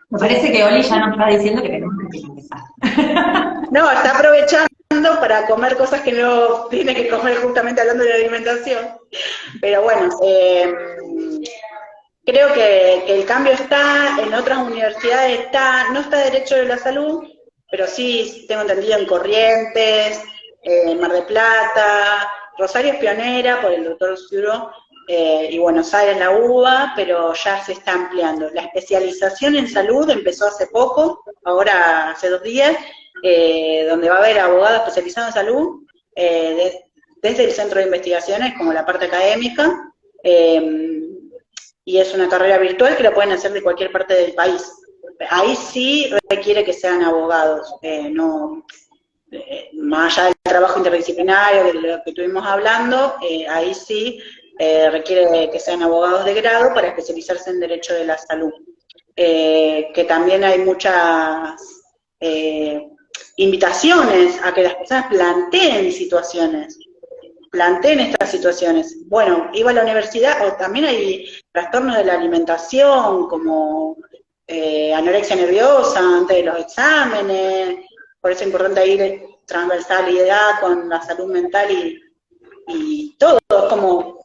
S1: Me parece que Oli ya nos está diciendo que tenemos que empezar.
S2: No, está aprovechando para comer cosas que no tiene que comer, justamente hablando de alimentación. Pero bueno, creo que el cambio está, en otras universidades está, no está Derecho de la Salud, pero sí tengo entendido en Corrientes, Mar del Plata, Rosario es pionera por el doctor Ciuro, y Buenos Aires la UBA, pero ya se está ampliando. La especialización en salud empezó hace poco, ahora hace 2 días, donde va a haber abogados especializados en salud, desde el centro de investigaciones como la parte académica, y es una carrera virtual que la pueden hacer de cualquier parte del país. Ahí sí requiere que sean abogados, no, más allá del trabajo interdisciplinario de lo que estuvimos hablando, ahí sí requiere que sean abogados de grado para especializarse en Derecho de la Salud. Que también hay muchas invitaciones a que las personas planteen estas situaciones. Bueno, iba a la universidad, o también hay trastornos de la alimentación, como anorexia nerviosa antes de los exámenes, por eso es importante ir transversalidad con la salud mental y todo, como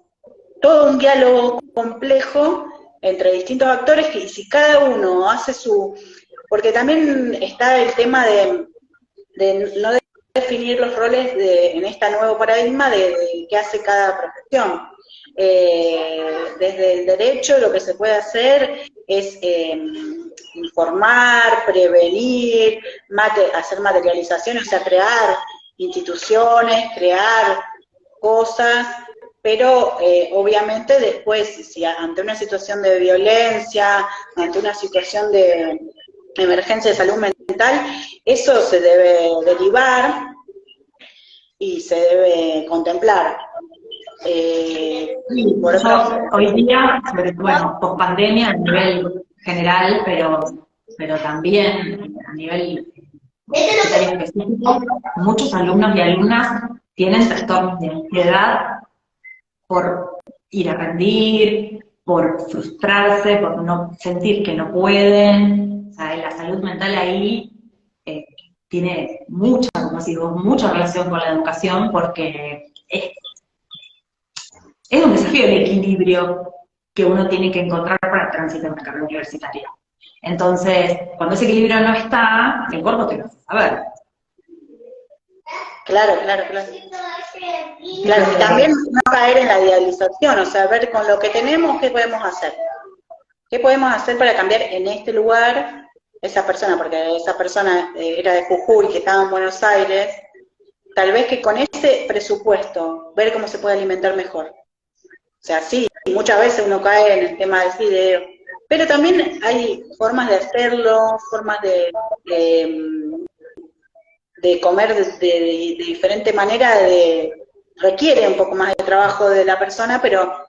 S2: todo un diálogo complejo entre distintos actores, que si cada uno hace su... Porque también está el tema de no definir los roles en este nuevo paradigma de qué hace cada profesión. Desde el derecho lo que se puede hacer es informar, prevenir, hacer materializaciones, o sea, crear instituciones, crear cosas, pero obviamente después, si ante una situación de violencia, ante una situación de emergencia de salud mental, eso se debe derivar y se debe contemplar.
S1: Hoy día, bueno, post pandemia a nivel general, pero también a nivel específico, muchos alumnos y alumnas tienen trastornos de ansiedad por ir a rendir, por frustrarse, por no sentir que no pueden. O sea, la salud mental ahí tiene mucha, como decís vos, mucha relación con la educación, porque es un desafío el equilibrio que uno tiene que encontrar para transitar una carrera universitaria. Entonces, cuando ese equilibrio no está, el cuerpo te lo hace saber.
S2: Claro. Claro, también no caer en la idealización, o sea, ver con lo que tenemos qué podemos hacer. ¿Qué podemos hacer para cambiar en este lugar esa persona? Porque esa persona era de Jujuy, que estaba en Buenos Aires, tal vez que con ese presupuesto, ver cómo se puede alimentar mejor. O sea, sí, muchas veces uno cae en el tema del fideo, pero también hay formas de hacerlo, formas de comer de diferente manera, requiere un poco más de trabajo de la persona, pero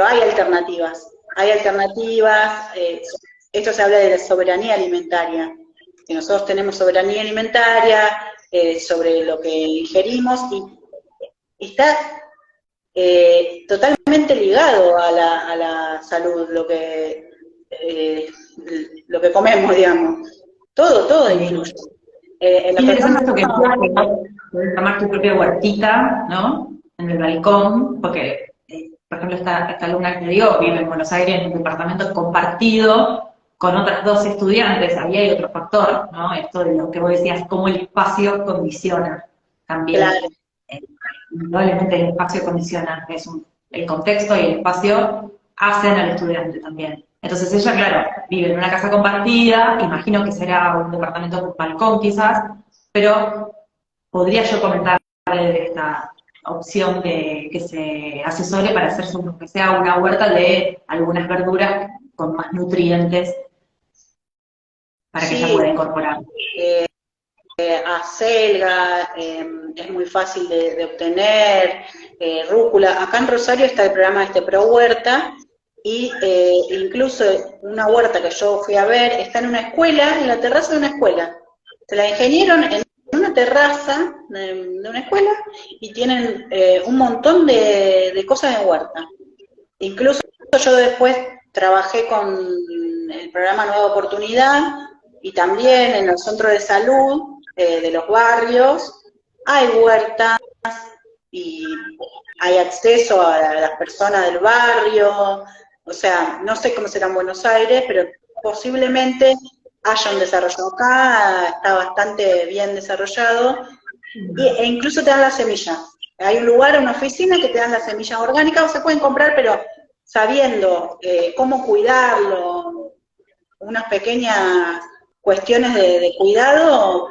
S2: hay alternativas. Esto se habla de la soberanía alimentaria, que nosotros tenemos soberanía alimentaria sobre lo que ingerimos, y está totalmente ligado a la salud, lo que comemos, digamos. Todo influye.
S1: Interesante esto que puedes tomar tu propia huertita, ¿no? En el balcón, porque, por ejemplo, esta alumna que te digo vive en Buenos Aires en un departamento compartido con otras dos estudiantes, ahí hay otro factor, ¿no? Esto de lo que vos decías, cómo el espacio condiciona también.
S2: Claro.
S1: Indudablemente el espacio condiciona, el contexto y el espacio hacen al estudiante también. Entonces ella, claro, vive en una casa compartida, imagino que será un departamento con balcón quizás, pero podría yo comentarle de esta opción de que se asesore para hacer que sea una huerta de algunas verduras con más nutrientes para que ella
S2: Sí,
S1: pueda incorporar.
S2: acelga, es muy fácil de obtener, rúcula. Acá en Rosario está el programa Pro Huerta, y incluso una huerta que yo fui a ver está en una escuela, en la terraza de una escuela. Se la ingenieron en una terraza de una escuela y tienen un montón de cosas en huerta. Incluso yo después trabajé con el programa Nueva Oportunidad y también en los centros de salud de los barrios hay huertas y hay acceso a las personas del barrio. O sea, no sé cómo será en Buenos Aires, pero posiblemente haya un desarrollo acá, está bastante bien desarrollado, e incluso te dan la semilla. Hay un lugar, una oficina que te dan las semillas orgánicas, o se pueden comprar, pero sabiendo cómo cuidarlo, unas pequeñas cuestiones de cuidado,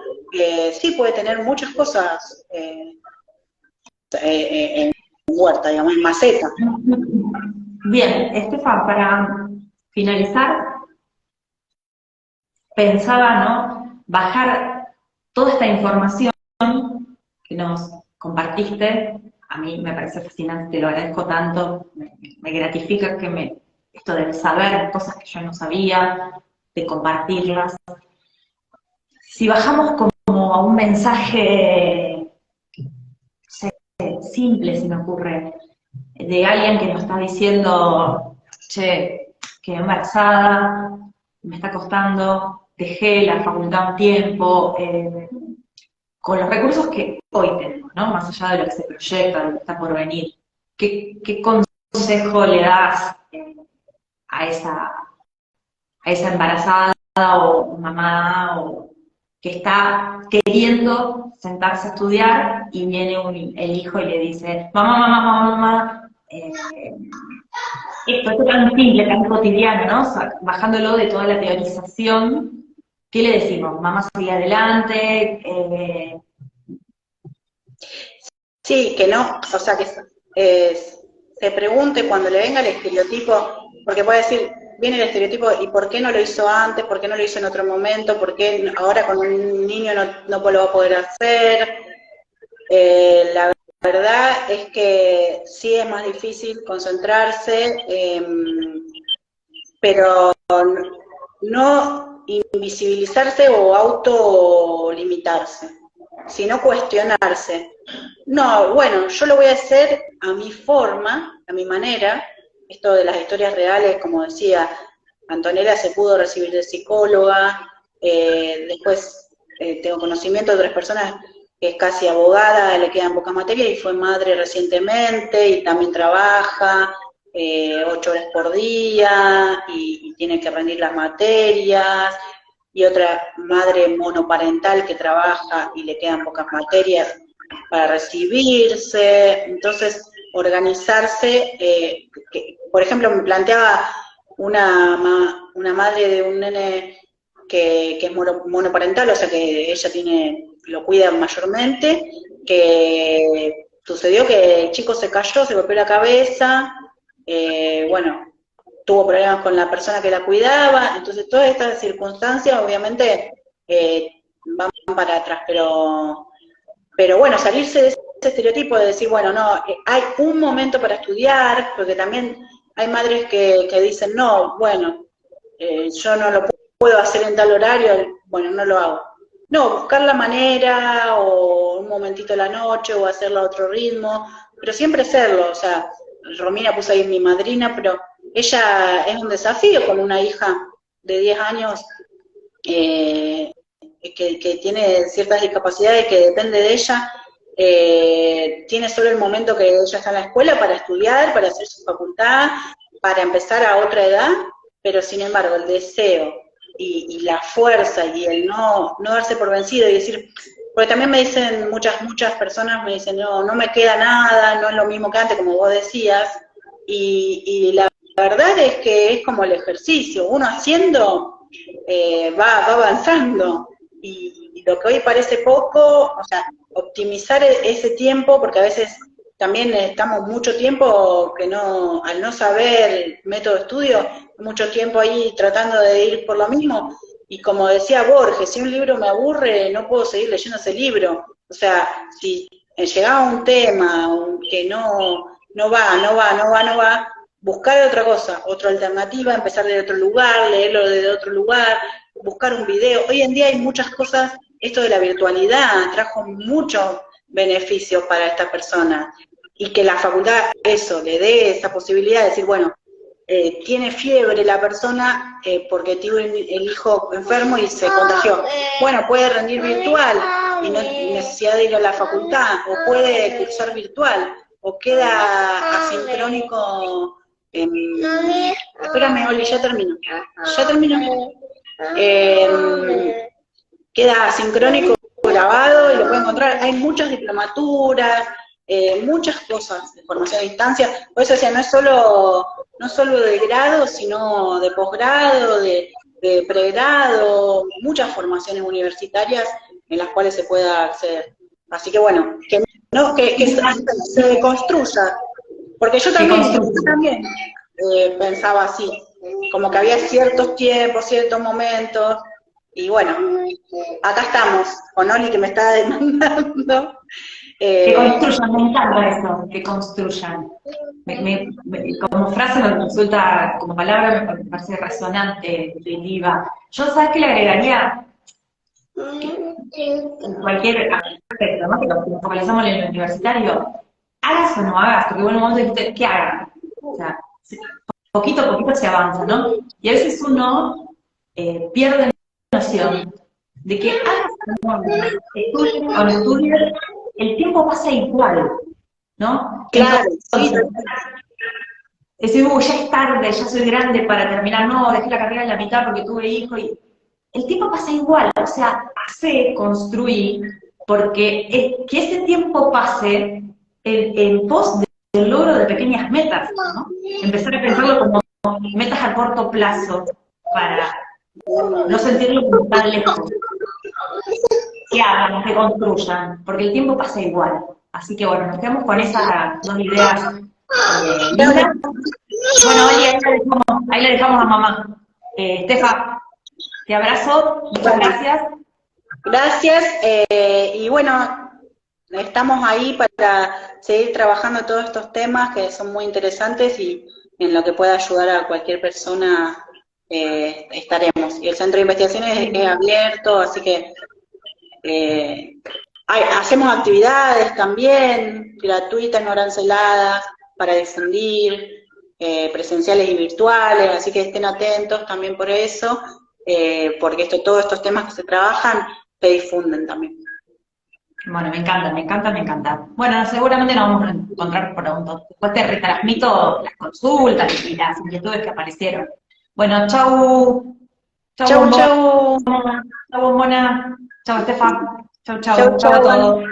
S2: sí puede tener muchas cosas en huerta, digamos, en maceta.
S1: Bien, Estefan, para finalizar, pensaba, ¿no?, bajar toda esta información que nos compartiste. A mí me parece fascinante, te lo agradezco tanto, me gratifica esto de saber cosas que yo no sabía, de compartirlas. Si bajamos como a un mensaje, no sé, simple, se me ocurre, de alguien que nos está diciendo, che, quedé embarazada, me está costando, dejé la facultad un tiempo, con los recursos que hoy tenemos, ¿no? Más allá de lo que se proyecta, de lo que está por venir, ¿qué consejo le das a esa embarazada o mamá o que está queriendo sentarse a estudiar y viene el hijo y le dice, mamá, mamá, mamá, mamá, esto tan simple, tan cotidiano, ¿no? O sea, bajándolo de toda la teorización, ¿qué le decimos? Mamá, sigue adelante,
S2: Sí, que no, o sea, que se pregunte cuando le venga el estereotipo, porque puede decir, viene el estereotipo, ¿y por qué no lo hizo antes? ¿Por qué no lo hizo en otro momento? ¿Por qué ahora con un niño no lo va a poder hacer? La verdad es que sí es más difícil concentrarse, pero no invisibilizarse o autolimitarse, sino cuestionarse. No, bueno, yo lo voy a hacer a mi forma, a mi manera. Esto de las historias reales, como decía, Antonella se pudo recibir de psicóloga, después tengo conocimiento de otras personas que es casi abogada, le quedan poca materia y fue madre recientemente y también trabaja 8 horas por día y tiene que rendir las materias, y otra madre monoparental que trabaja y le quedan pocas materias para recibirse. Entonces, organizarse, por ejemplo, me planteaba una madre de un nene que es monoparental, o sea que ella lo cuida mayormente, que sucedió que el chico se cayó, se golpeó la cabeza, bueno, tuvo problemas con la persona que la cuidaba, entonces todas estas circunstancias obviamente van para atrás, pero bueno, salirse de ese estereotipo de decir, bueno, no, hay un momento para estudiar, porque también hay madres que dicen, no, bueno, yo no lo puedo hacer en tal horario, bueno, no lo hago. No, buscar la manera, o un momentito a la noche, o hacerlo a otro ritmo, pero siempre hacerlo. O sea, Romina puso ahí mi madrina, pero ella es un desafío con una hija de 10 años que tiene ciertas discapacidades, que depende de ella. Tiene solo el momento que ella está en la escuela para estudiar, para hacer su facultad, para empezar a otra edad, pero sin embargo el deseo y la fuerza y el no darse por vencido y decir, porque también me dicen muchas personas, me dicen, no me queda nada, no es lo mismo que antes, como vos decías, y la verdad es que es como el ejercicio, uno haciendo va avanzando, y lo que hoy parece poco, o sea, optimizar ese tiempo, porque a veces también estamos mucho tiempo que no, al no saber método de estudio, mucho tiempo ahí tratando de ir por lo mismo, y como decía Borges, si un libro me aburre, no puedo seguir leyendo ese libro. O sea, si llegaba un tema que no va, buscar otra cosa, otra alternativa, empezar de otro lugar, leerlo de otro lugar, buscar un video. Hoy en día hay muchas cosas, esto de la virtualidad trajo muchos beneficios para esta persona, y que la facultad eso le dé esa posibilidad de decir, bueno, tiene fiebre la persona porque tuvo el hijo enfermo y se contagió. Bueno, puede rendir virtual y no hay necesidad de ir a la facultad, o puede cursar virtual, o queda asincrónico. Espérame, Oli, ya termino. Queda asincrónico grabado y lo puede encontrar. Hay muchas diplomaturas, muchas cosas de formación a distancia. Por eso decía, no solo de grado, sino de posgrado, de pregrado, muchas formaciones universitarias en las cuales se pueda acceder. Así que bueno, que se construya, porque yo también pensaba así, como que había ciertos tiempos, ciertos momentos, y bueno, acá estamos, con Oli que me está demandando.
S1: Que construyan, me encanta eso, que construyan. Como frase me resulta, como palabra me parece resonante, intuitiva. Yo, ¿sabes qué le agregaría? En cualquier aspecto, ¿no? Que nos focalizamos en el universitario, hagas o no hagas, porque bueno, un momento dijiste, ¿qué hagan? O sea, poquito a poquito se avanza, ¿no? Y a veces uno pierde la noción de que hagas o no hagas, estudies o no estudies, el tiempo pasa igual, ¿no?
S2: Claro, sí.
S1: Entonces, decir, ya es tarde, ya soy grande para terminar, no, dejé la carrera en la mitad porque tuve hijo, y el tiempo pasa igual, o sea, construir, porque que ese tiempo pase en pos del logro de pequeñas metas, ¿no? Empezar a pensarlo como metas a corto plazo, para no sentirlo como tan lejos. Que hagan, que construyan, porque el tiempo pasa igual. Así que bueno, nos quedamos con esas dos ideas lindas. Bueno, Oli, ahí la dejamos a mamá. Estefa, te abrazo, muchas gracias.
S2: Gracias, y bueno, estamos ahí para seguir trabajando todos estos temas que son muy interesantes, y en lo que pueda ayudar a cualquier persona estaremos. Y el centro de investigaciones es abierto, así que hacemos actividades también, gratuitas, no aranceladas, para difundir, presenciales y virtuales, así que estén atentos también por eso, porque todos estos temas que se trabajan se difunden también.
S1: Bueno, me encanta. Bueno, seguramente nos vamos a encontrar pronto. Después te retransmito las consultas y las inquietudes que aparecieron. Bueno, chau.
S2: Chau, chau.
S1: Chau, Bombona. Chau, Estefa. Chau a todos.